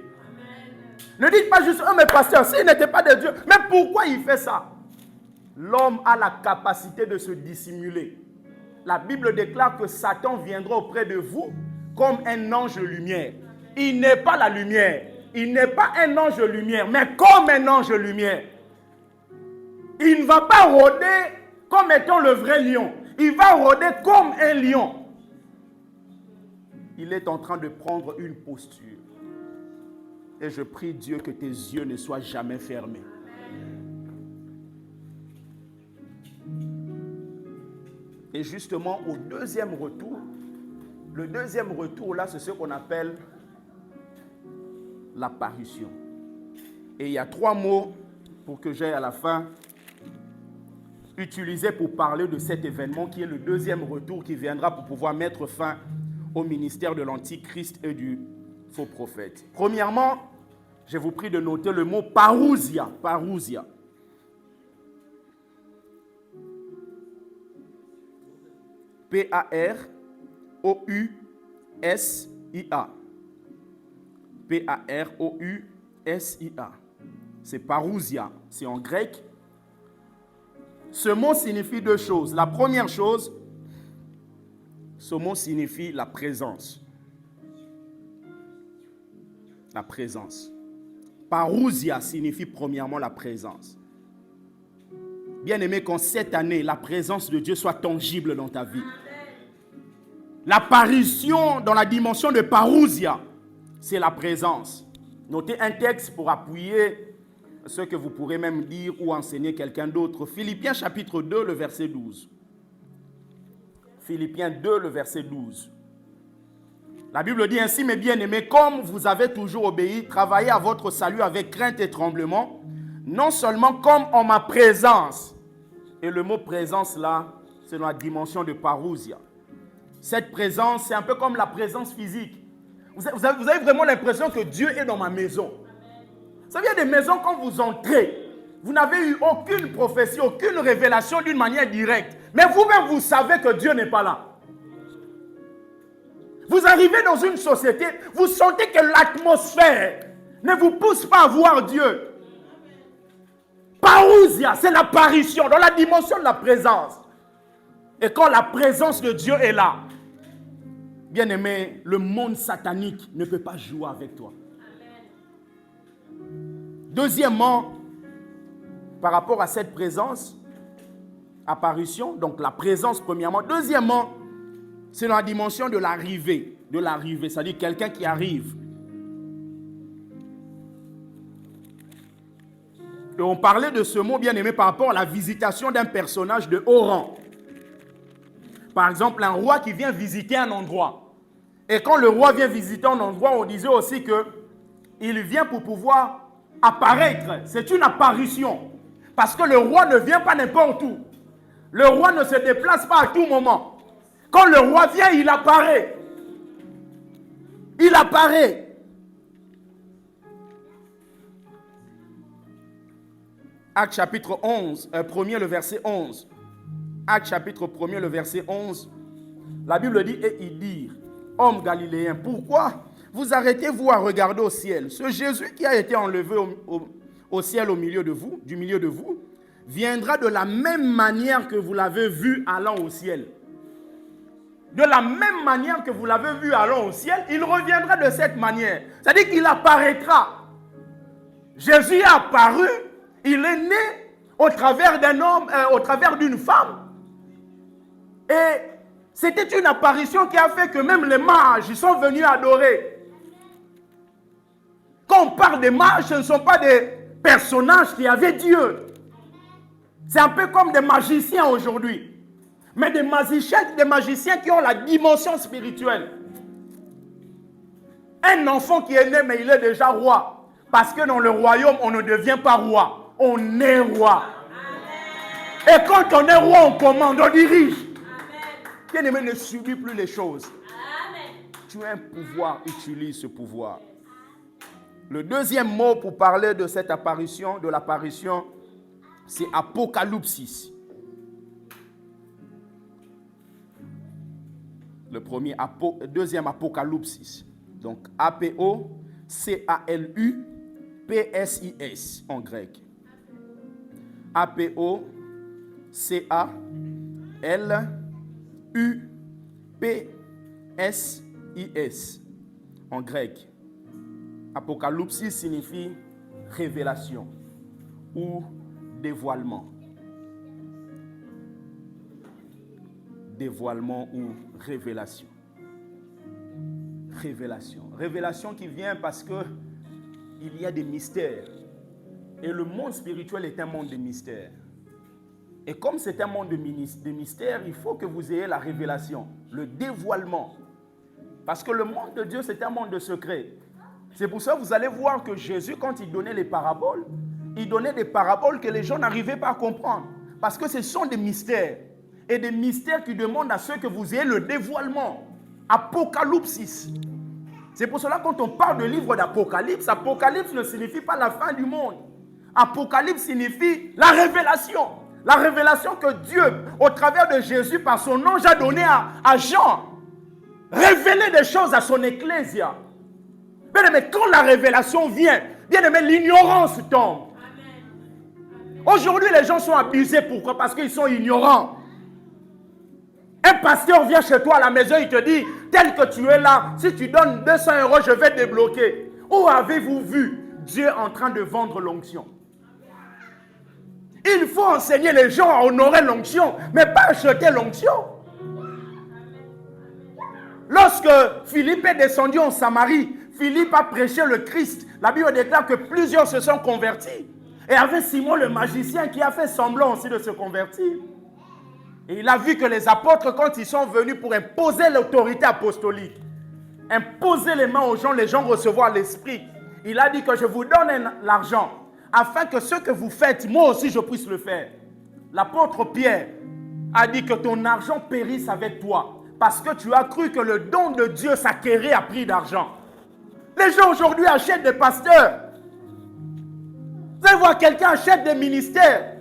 Ne dites pas juste, oh mais pasteur, s'il n'était pas de Dieu, mais pourquoi il fait ça? L'homme a la capacité de se dissimuler. La Bible déclare que Satan viendra auprès de vous comme un ange de lumière. Il n'est pas la lumière. Il n'est pas un ange de lumière, mais comme un ange de lumière. Il ne va pas rôder comme étant le vrai lion. Il va rôder comme un lion. Il est en train de prendre une posture. Et je prie Dieu que tes yeux ne soient jamais fermés. Et justement, au deuxième retour, le deuxième retour, là, c'est ce qu'on appelle l'apparition. Et il y a 3 mots, pour que j'aille à la fin, utilisés pour parler de cet événement qui est le deuxième retour qui viendra pour pouvoir mettre fin au ministère de l'Antichrist et du faux prophète. Premièrement, je vous prie de noter le mot parousia. Parousia. P-A-R-O-U-S-I-A. P-A-R-O-U-S-I-A. C'est parousia. C'est en grec. Ce mot signifie 2 choses. La première chose, ce mot signifie la présence. La présence. Parousia signifie premièrement la présence. Bien-aimé, qu'en cette année, la présence de Dieu soit tangible dans ta vie. L'apparition dans la dimension de parousia, c'est la présence. Notez un texte pour appuyer ce que vous pourrez même dire ou enseigner quelqu'un d'autre. Philippiens chapitre 2, le verset 12. Philippiens 2, le verset 12. La Bible dit ainsi, mes bien-aimés, comme vous avez toujours obéi, travaillez à votre salut avec crainte et tremblement, non seulement comme en ma présence. Et le mot présence là, c'est dans la dimension de parousia. Cette présence, c'est un peu comme la présence physique. Vous avez vraiment l'impression que Dieu est dans ma maison. Vous savez, il y a des maisons, quand vous entrez, vous n'avez eu aucune prophétie, aucune révélation d'une manière directe. Mais vous-même, vous savez que Dieu n'est pas là. Vous arrivez dans une société, vous sentez que l'atmosphère ne vous pousse pas à voir Dieu. Parousia, c'est l'apparition, dans la dimension de la présence. Et quand la présence de Dieu est là, bien aimé, le monde satanique ne peut pas jouer avec toi. Deuxièmement, par rapport à cette présence, apparition, donc la présence premièrement. Deuxièmement, c'est dans la dimension de l'arrivée, c'est-à-dire quelqu'un qui arrive. Et on parlait de ce mot, bien aimé, par rapport à la visitation d'un personnage de haut rang. Par exemple, un roi qui vient visiter un endroit. Et quand le roi vient visiter un endroit, on disait aussi qu'il vient pour pouvoir apparaître. C'est une apparition. Parce que le roi ne vient pas n'importe où. Le roi ne se déplace pas à tout moment. Quand le roi vient, il apparaît. Il apparaît. Acte chapitre 11, 1er, le verset 11. Acte chapitre 1er, le verset 11. La Bible dit, et ils dirent, hommes galiléens, pourquoi vous arrêtez-vous à regarder au ciel? Ce Jésus qui a été enlevé au ciel du milieu de vous, viendra de la même manière que vous l'avez vu allant au ciel. De la même manière que vous l'avez vu allant au ciel, il reviendra de cette manière. C'est-à-dire qu'il apparaîtra. Jésus est apparu, il est né au travers d'un homme, au travers d'une femme. Et c'était une apparition qui a fait que même les mages ils sont venus adorer. Quand on parle des mages, ce ne sont pas des personnages qui avaient Dieu. C'est un peu comme des magiciens aujourd'hui. Mais des magiciens qui ont la dimension spirituelle. Un enfant qui est né, mais il est déjà roi. Parce que dans le royaume, on ne devient pas roi. On est roi. Amen. Et quand on est roi, on commande, on dirige. Bien-aimé, ne subis plus les choses. Amen. Tu as un pouvoir, utilise ce pouvoir. Le deuxième mot pour parler de cette apparition, de l'apparition, c'est Apocalypse. Deuxième Apocalypse. Donc Apocalypsis en grec. Apocalypsis en grec. Apocalypse signifie révélation ou dévoilement. Dévoilement ou révélation. Révélation. Révélation qui vient parce que il y a des mystères. Et le monde spirituel est un monde de mystères. Et comme c'est un monde de mystères, il faut que vous ayez la révélation, le dévoilement. Parce que le monde de Dieu, c'est un monde de secrets. C'est pour ça que vous allez voir que Jésus, quand il donnait les paraboles, il donnait des paraboles que les gens n'arrivaient pas à comprendre. Parce que ce sont des mystères. Et des mystères qui demandent à ceux que vous ayez le dévoilement. Apocalypse. C'est pour cela que quand on parle de livre d'Apocalypse, Apocalypse ne signifie pas la fin du monde. Apocalypse signifie la révélation. La révélation que Dieu, au travers de Jésus, par son ange, a donné à Jean. Révéler des choses à son ecclésia. Bien aimé, quand la révélation vient, bien aimé, l'ignorance tombe. Aujourd'hui, les gens sont abusés. Pourquoi? Parce qu'ils sont ignorants. Un pasteur vient chez toi à la maison, il te dit, tel que tu es là, si tu donnes 200 €, je vais te débloquer. Où avez-vous vu Dieu en train de vendre l'onction? Il faut enseigner les gens à honorer l'onction, mais pas acheter l'onction. Lorsque Philippe est descendu en Samarie, Philippe a prêché le Christ. La Bible déclare que plusieurs se sont convertis. Et avec Simon le magicien qui a fait semblant aussi de se convertir. Et il a vu que les apôtres, quand ils sont venus pour imposer l'autorité apostolique, imposer les mains aux gens recevoir l'esprit, il a dit que je vous donne l'argent afin que ce que vous faites, moi aussi je puisse le faire. L'apôtre Pierre a dit que ton argent périsse avec toi parce que tu as cru que le don de Dieu s'acquérait à prix d'argent. Les gens aujourd'hui achètent des pasteurs. Vous allez voir, quelqu'un achète des ministères.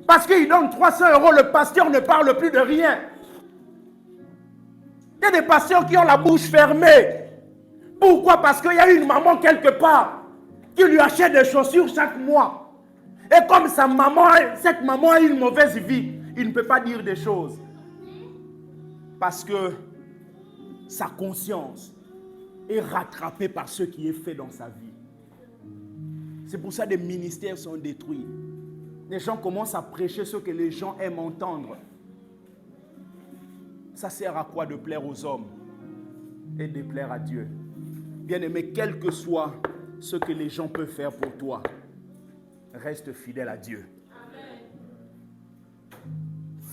Parce qu'il donne 300 €, le pasteur ne parle plus de rien. Il y a des pasteurs qui ont la bouche fermée. Pourquoi? Parce qu'il y a une maman quelque part qui lui achète des chaussures chaque mois. Et comme cette maman a une mauvaise vie, il ne peut pas dire des choses. Parce que sa conscience est rattrapée par ce qui est fait dans sa vie. C'est pour ça que des ministères sont détruits. Les gens commencent à prêcher ce que les gens aiment entendre. Ça sert à quoi de plaire aux hommes et de plaire à Dieu? Bien-aimé, quel que soit ce que les gens peuvent faire pour toi, reste fidèle à Dieu. Amen.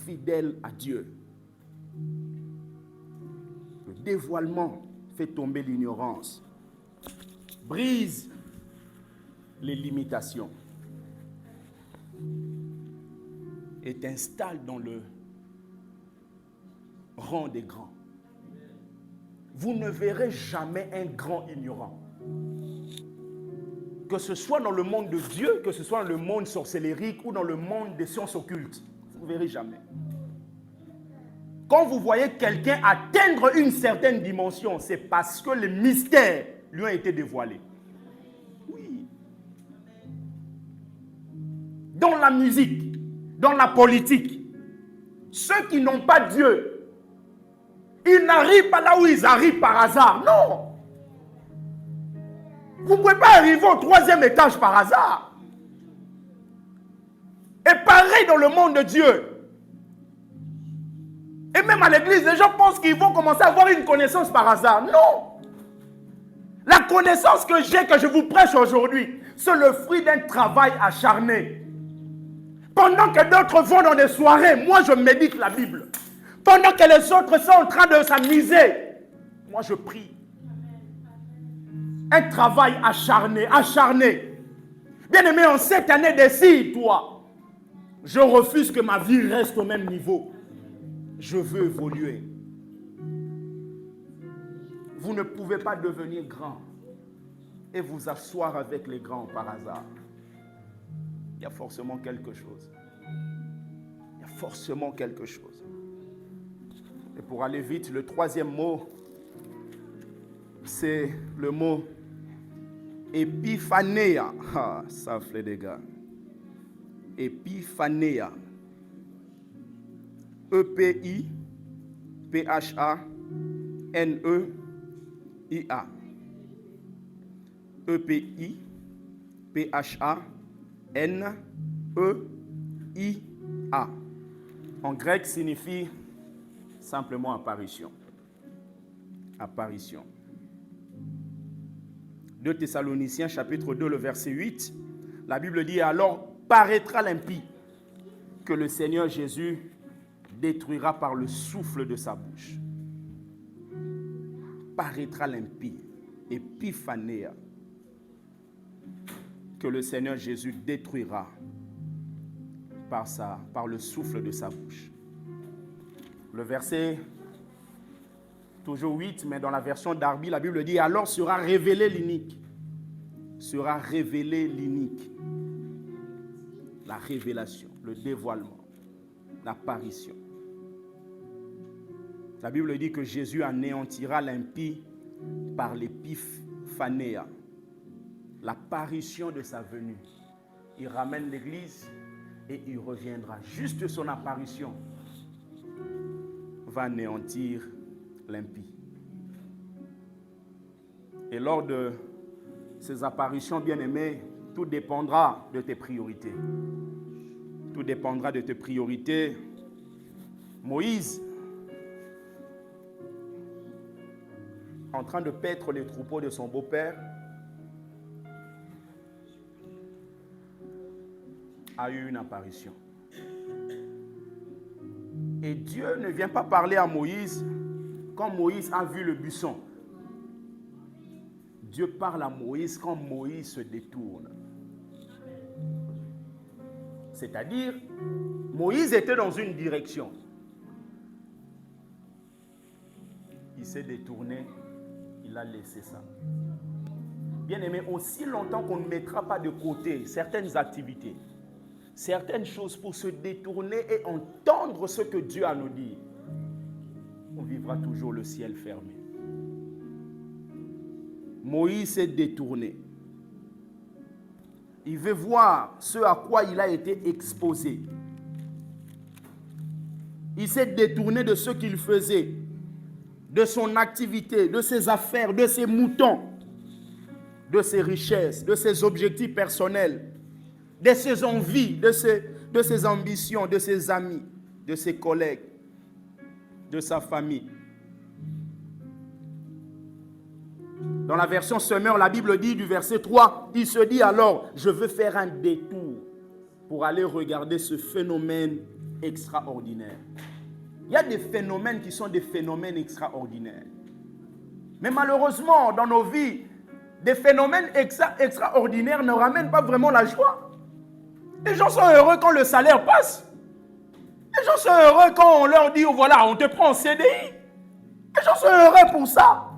Fidèle à Dieu. Le dévoilement fait tomber l'ignorance. Brise les limitations. Et t'installe dans le rang des grands. Vous ne verrez jamais un grand ignorant. Que ce soit dans le monde de Dieu, que ce soit dans le monde sorcellérique ou dans le monde des sciences occultes. Vous ne verrez jamais. Quand vous voyez quelqu'un atteindre une certaine dimension, c'est parce que les mystères lui ont été dévoilés. Oui. Dans la musique, dans la politique, ceux qui n'ont pas Dieu, ils n'arrivent pas là où ils arrivent par hasard. Non. Vous ne pouvez pas arriver au 3e étage par hasard. Et pareil dans le monde de Dieu. Et même à l'église, les gens pensent qu'ils vont commencer à avoir une connaissance par hasard. Non. La connaissance que j'ai, que je vous prêche aujourd'hui, c'est le fruit d'un travail acharné. Pendant que d'autres vont dans des soirées, moi je médite la Bible. Pendant que les autres sont en train de s'amuser, moi je prie. Un travail acharné, acharné. Bien-aimé, en cette année, décide-toi. Je refuse que ma vie reste au même niveau. Je veux évoluer. Vous ne pouvez pas devenir grand et vous asseoir avec les grands par hasard. Il y a forcément quelque chose. Il y a forcément quelque chose. Et pour aller vite, le 3e mot, c'est le mot épiphanéa. Ah, ça fait des gars. Épiphanéa. E-P-I-P-H-A-N-E-I-A. E-P-I-P-H-A-N-E-I-A. En grec signifie simplement apparition. Apparition. 2 Thessaloniciens chapitre 2, le verset 8, la Bible dit « Alors paraîtra l'impie que le Seigneur Jésus détruira par le souffle de sa bouche. » Paraîtra l'impie, épiphanéa, que le Seigneur Jésus détruira par le souffle de sa bouche. Le verset, toujours 8, mais dans la version d'Arby, la Bible dit « Alors sera révélé l'inique. » Sera révélé l'inique. La révélation, le dévoilement, l'apparition. La Bible dit que Jésus anéantira l'impie par l'épiphanéa, l'apparition de sa venue. Il ramène l'Église et il reviendra. Juste son apparition va anéantir l'impie. Et lors de ces apparitions, bien-aimés, tout dépendra de tes priorités. Tout dépendra de tes priorités. Moïse, en train de paître les troupeaux de son beau-père, a eu une apparition. Et Dieu ne vient pas parler à Moïse quand Moïse a vu le buisson. Dieu parle à Moïse quand Moïse se détourne. C'est-à-dire, Moïse était dans une direction. Il s'est détourné, il a laissé ça. Bien-aimé, aussi longtemps qu'on ne mettra pas de côté certaines activités, certaines choses pour se détourner et entendre ce que Dieu a à nous dire, on vivra toujours le ciel fermé. Moïse s'est détourné. Il veut voir ce à quoi il a été exposé. Il s'est détourné de ce qu'il faisait, de son activité, de ses affaires, de ses moutons, de ses richesses, de ses objectifs personnels, de ses envies, de ses ambitions, de ses amis, de ses collègues, de sa famille. Dans la version Semeur, la Bible dit du verset 3, il se dit alors, je veux faire un détour pour aller regarder ce phénomène extraordinaire. Il y a des phénomènes qui sont des phénomènes extraordinaires. Mais malheureusement, dans nos vies, des phénomènes extraordinaires ne ramènent pas vraiment la joie. Les gens sont heureux quand le salaire passe. Les gens sont heureux quand on leur dit, voilà, on te prend en CDI. Les gens sont heureux pour ça.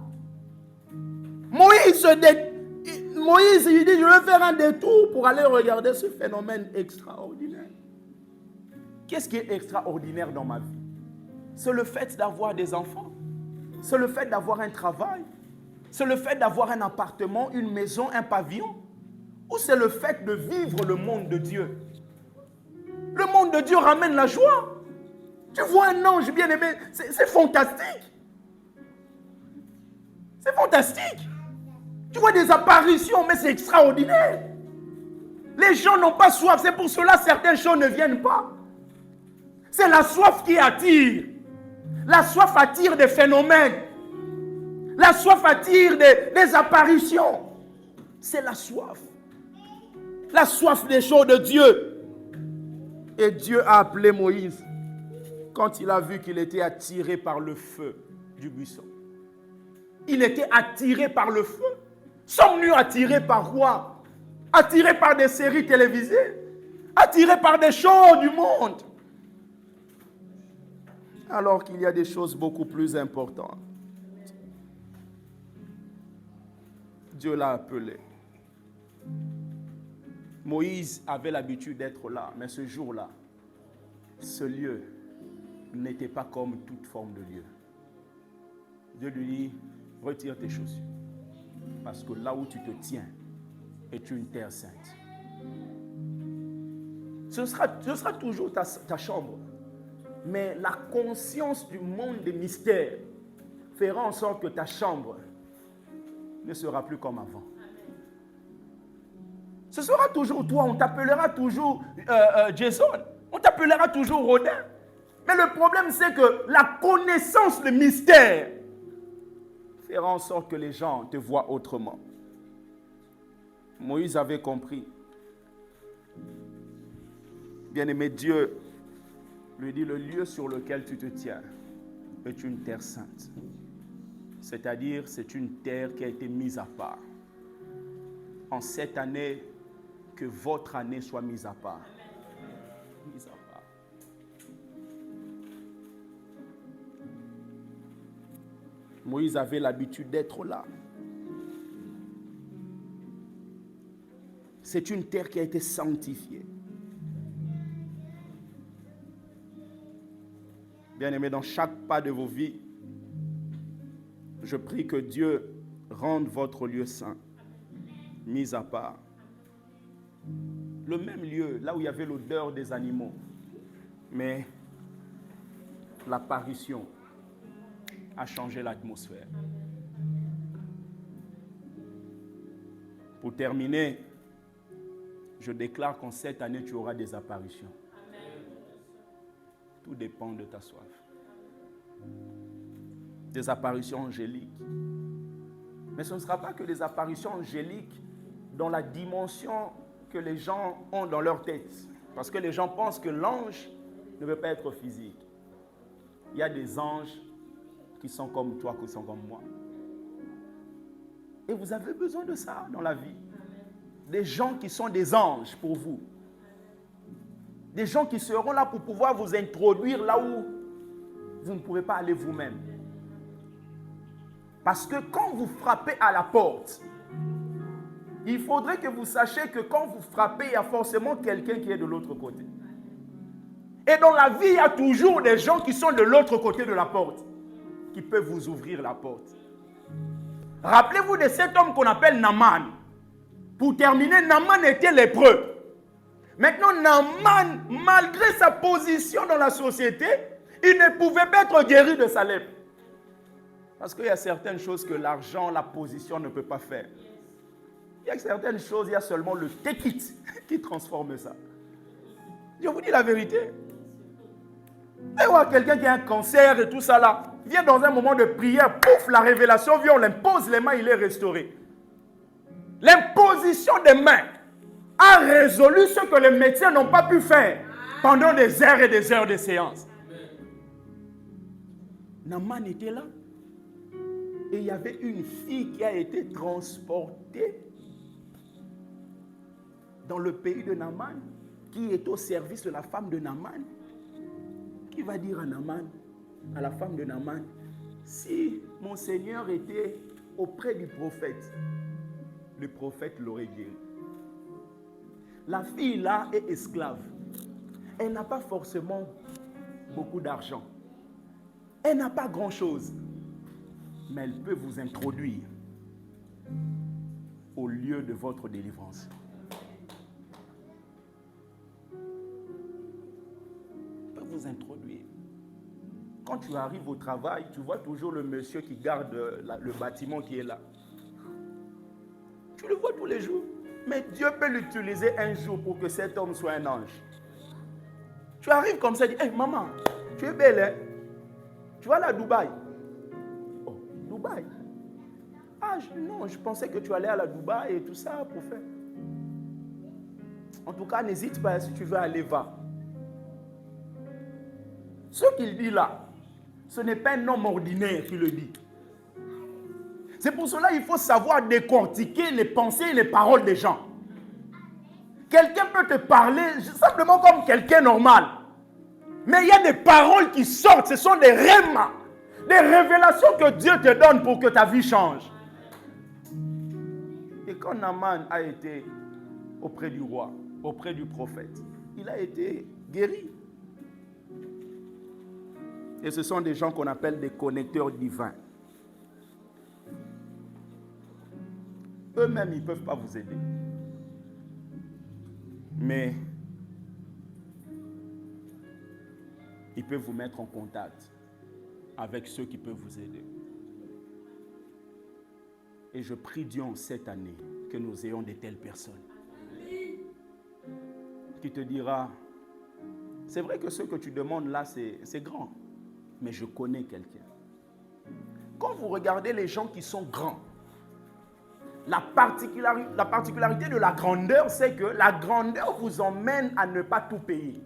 Moïse, il dit, je veux faire un détour pour aller regarder ce phénomène extraordinaire. Qu'est-ce qui est extraordinaire dans ma vie? C'est le fait d'avoir des enfants. C'est le fait d'avoir un travail. C'est le fait d'avoir un appartement, une maison, un pavillon. Ou c'est le fait de vivre le monde de Dieu? Le monde de Dieu ramène la joie. Tu vois un ange bien-aimé, c'est fantastique. C'est fantastique. Tu vois des apparitions, mais c'est extraordinaire. Les gens n'ont pas soif, c'est pour cela que certaines choses ne viennent pas. C'est la soif qui attire. La soif attire des phénomènes. La soif attire des apparitions. C'est la soif. La soif des choses de Dieu. Et Dieu a appelé Moïse quand il a vu qu'il était attiré par le feu du buisson. Il était attiré par le feu. Sommes-nous attirés par quoi? Attirés par des séries télévisées? Attirés par des choses du monde? Alors qu'il y a des choses beaucoup plus importantes. Dieu l'a appelé. Moïse avait l'habitude d'être là, mais ce jour-là, ce lieu n'était pas comme toute forme de lieu. Dieu lui dit, retire tes chaussures, parce que là où tu te tiens est une terre sainte. Ce sera toujours ta chambre, mais la conscience du monde des mystères fera en sorte que ta chambre ne sera plus comme avant. Ce sera toujours toi, on t'appellera toujours Jason, on t'appellera toujours Rodin. Mais le problème, c'est que la connaissance du mystère fera en sorte que les gens te voient autrement. Moïse avait compris. Bien-aimé, Dieu lui dit, le lieu sur lequel tu te tiens est une terre sainte. C'est-à-dire, c'est une terre qui a été mise à part. En cette année, que votre année soit mise à part. Mise à part. Moïse avait l'habitude d'être là. C'est une terre qui a été sanctifiée. Bien-aimés, dans chaque pas de vos vies, je prie que Dieu rende votre lieu saint, mis à part. Le même lieu, là où il y avait l'odeur des animaux, mais l'apparition a changé l'atmosphère. Pour terminer, je déclare qu'en cette année, tu auras des apparitions. Tout dépend de ta soif. Des apparitions angéliques. Mais ce ne sera pas que des apparitions angéliques dans la dimension que les gens ont dans leur tête. Parce que les gens pensent que l'ange ne veut pas être physique. Il y a des anges qui sont comme toi, qui sont comme moi. Et vous avez besoin de ça dans la vie. Des gens qui sont des anges pour vous. Des gens qui seront là pour pouvoir vous introduire là où vous ne pouvez pas aller vous-même. Parce que quand vous frappez à la porte, il faudrait que vous sachiez que quand vous frappez, il y a forcément quelqu'un qui est de l'autre côté. Et dans la vie, il y a toujours des gens qui sont de l'autre côté de la porte, qui peuvent vous ouvrir la porte. Rappelez-vous de cet homme qu'on appelle Naaman. Pour terminer, Naaman était lépreux. Maintenant, Naaman, malgré sa position dans la société, il ne pouvait pas être guéri de sa lèpre. Parce qu'il y a certaines choses que l'argent, la position ne peut pas faire. Il y a certaines choses, il y a seulement le take-it qui transforme ça. Je vous dis la vérité. Et voir quelqu'un qui a un cancer et tout ça là, vient dans un moment de prière, pouf, la révélation vient, on l'impose les mains, il est restauré. L'imposition des mains a résolu ce que les médecins n'ont pas pu faire pendant des heures et des heures de séance. Naaman était là. Et il y avait une fille qui a été transportée dans le pays de Naaman, qui est au service de la femme de Naaman. Qui va dire à Naaman, à la femme de Naaman, si mon Seigneur était auprès du prophète, le prophète l'aurait guéri. La fille là est esclave. Elle n'a pas forcément beaucoup d'argent. Elle n'a pas grand-chose. Mais elle peut vous introduire au lieu de votre délivrance. Elle peut vous introduire. Quand tu arrives au travail, tu vois toujours le monsieur qui garde le bâtiment qui est là. Tu le vois tous les jours. Mais Dieu peut l'utiliser un jour pour que cet homme soit un ange. Tu arrives comme ça et dis, hey, maman, tu es belle, hein? Tu vas aller à Dubaï. Oh, Dubaï. Ah, non, je pensais que tu allais à la Dubaï et tout ça pour faire. En tout cas, n'hésite pas, si tu veux aller, va. Ce qu'il dit là, ce n'est pas un homme ordinaire qui le dit. C'est pour cela qu'il faut savoir décortiquer les pensées et les paroles des gens. Quelqu'un peut te parler simplement comme quelqu'un normal. Mais il y a des paroles qui sortent, ce sont des rhémas, des révélations que Dieu te donne pour que ta vie change. Et quand Naaman a été auprès du roi, auprès du prophète, il a été guéri. Et ce sont des gens qu'on appelle des connecteurs divins. Eux-mêmes, ils ne peuvent pas vous aider. Mais ils peuvent vous mettre en contact avec ceux qui peuvent vous aider. Et je prie Dieu en cette année que nous ayons de telles personnes qui te dira, c'est vrai que ce que tu demandes là, c'est grand, mais je connais quelqu'un. Quand vous regardez les gens qui sont grands, la particularité de la grandeur, c'est que la grandeur vous emmène à ne pas tout payer.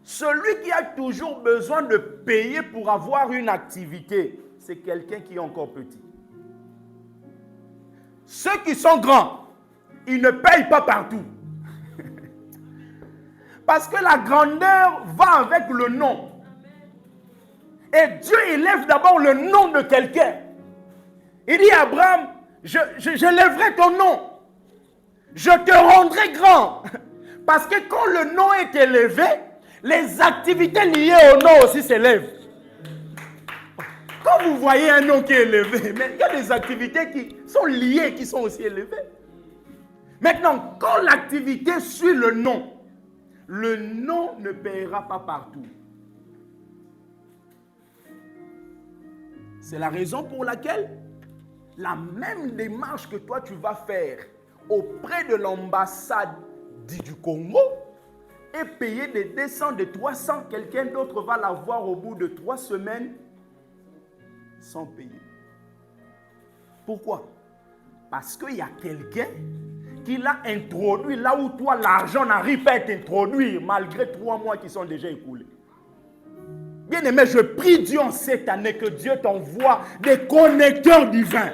Celui qui a toujours besoin de payer pour avoir une activité, c'est quelqu'un qui est encore petit. Ceux qui sont grands, ils ne payent pas partout. Parce que la grandeur va avec le nom. Et Dieu élève d'abord le nom de quelqu'un. Il dit à Abraham, je lèverai ton nom. Je te rendrai grand. Parce que quand le nom est élevé, les activités liées au nom aussi s'élèvent. Quand vous voyez un nom qui est élevé, mais il y a des activités qui sont liées, qui sont aussi élevées. Maintenant, quand l'activité suit le nom ne paiera pas partout. C'est la raison pour laquelle la même démarche que toi tu vas faire auprès de l'ambassade du Congo et payer des 200, des 300, quelqu'un d'autre va l'avoir au bout de 3 semaines sans payer. Pourquoi? Parce qu'il y a quelqu'un qui l'a introduit là où toi l'argent n'arrive pas à t'introduire malgré 3 mois qui sont déjà écoulés. Bien aimé, je prie Dieu en cette année que Dieu t'envoie des connecteurs divins.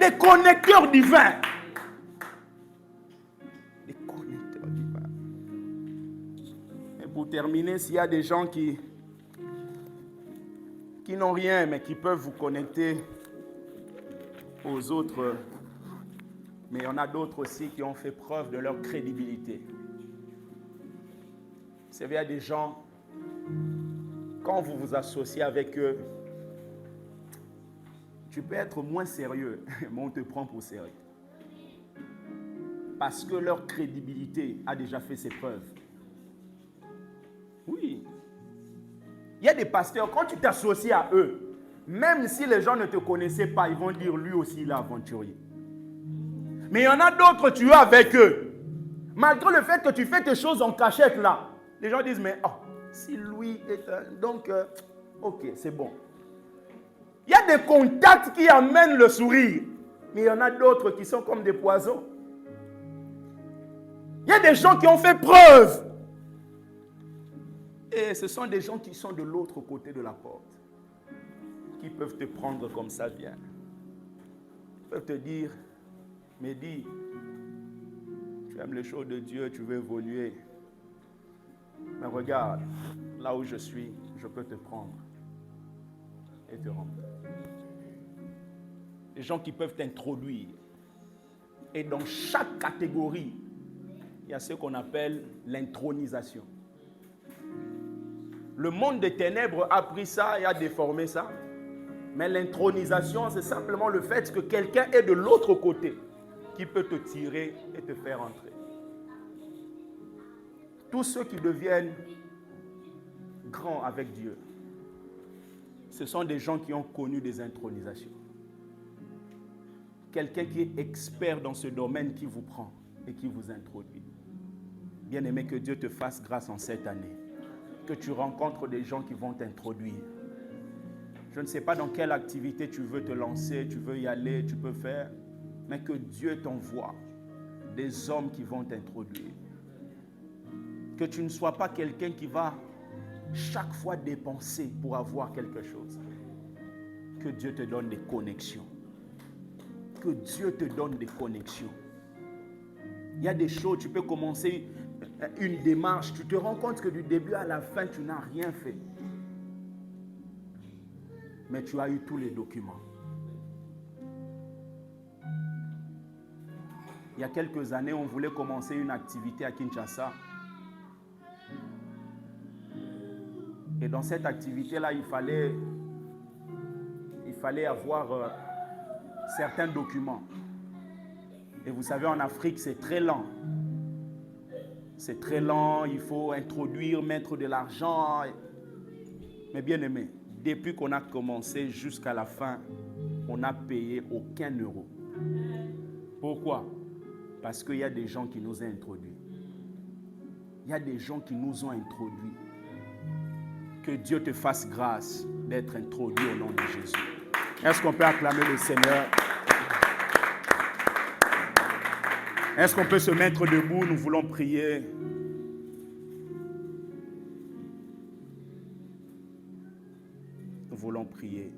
Des connecteurs divins. Des connecteurs divins. Et pour terminer, s'il y a des gens qui n'ont rien, mais qui peuvent vous connecter aux autres, mais il y en a d'autres aussi qui ont fait preuve de leur crédibilité. Vous savez, il y a des gens, quand vous vous associez avec eux, tu peux être moins sérieux, mais on te prend pour sérieux. Parce que leur crédibilité a déjà fait ses preuves. Oui. Il y a des pasteurs, quand tu t'associes à eux, même si les gens ne te connaissaient pas, ils vont dire lui aussi il est aventurier. Mais il y en a d'autres, tu es avec eux. Malgré le fait que tu fais tes choses en cachette là, les gens disent mais si lui est un... Donc, ok, c'est bon. Il y a des contacts qui amènent le sourire. Mais il y en a d'autres qui sont comme des poisons. Il y a des gens qui ont fait preuve. Et ce sont des gens qui sont de l'autre côté de la porte. Qui peuvent te prendre comme ça vient. Ils peuvent te dire, Mehdi, tu aimes les choses de Dieu, tu veux évoluer. Mais regarde, là où je suis, je peux te prendre et te rendre. Les gens qui peuvent t'introduire. Et dans chaque catégorie, il y a ce qu'on appelle l'intronisation. Le monde des ténèbres a pris ça et a déformé ça. Mais l'intronisation, c'est simplement le fait que quelqu'un est de l'autre côté qui peut te tirer et te faire entrer. Tous ceux qui deviennent grands avec Dieu, ce sont des gens qui ont connu des intronisations. Quelqu'un qui est expert dans ce domaine qui vous prend et qui vous introduit. Bien-aimé, que Dieu te fasse grâce en cette année. Que tu rencontres des gens qui vont t'introduire. Je ne sais pas dans quelle activité tu veux te lancer, tu veux y aller, tu peux faire, mais que Dieu t'envoie des hommes qui vont t'introduire. Que tu ne sois pas quelqu'un qui va chaque fois dépenser pour avoir quelque chose. Que Dieu te donne des connexions. Que Dieu te donne des connexions. Il y a des choses, tu peux commencer une démarche, tu te rends compte que du début à la fin, tu n'as rien fait. Mais tu as eu tous les documents. Il y a quelques années, on voulait commencer une activité à Kinshasa. Et dans cette activité-là, il fallait avoir certains documents. Et vous savez, en Afrique, c'est très lent. C'est très lent, il faut introduire, mettre de l'argent. Mais bien aimé, depuis qu'on a commencé jusqu'à la fin, on n'a payé aucun euro. Pourquoi? Parce qu'il y a des gens qui nous ont introduits. Il y a des gens qui nous ont introduits. Que Dieu te fasse grâce d'être introduit au nom de Jésus. Est-ce qu'on peut acclamer le Seigneur? Est-ce qu'on peut se mettre debout? Nous voulons prier. Nous voulons prier.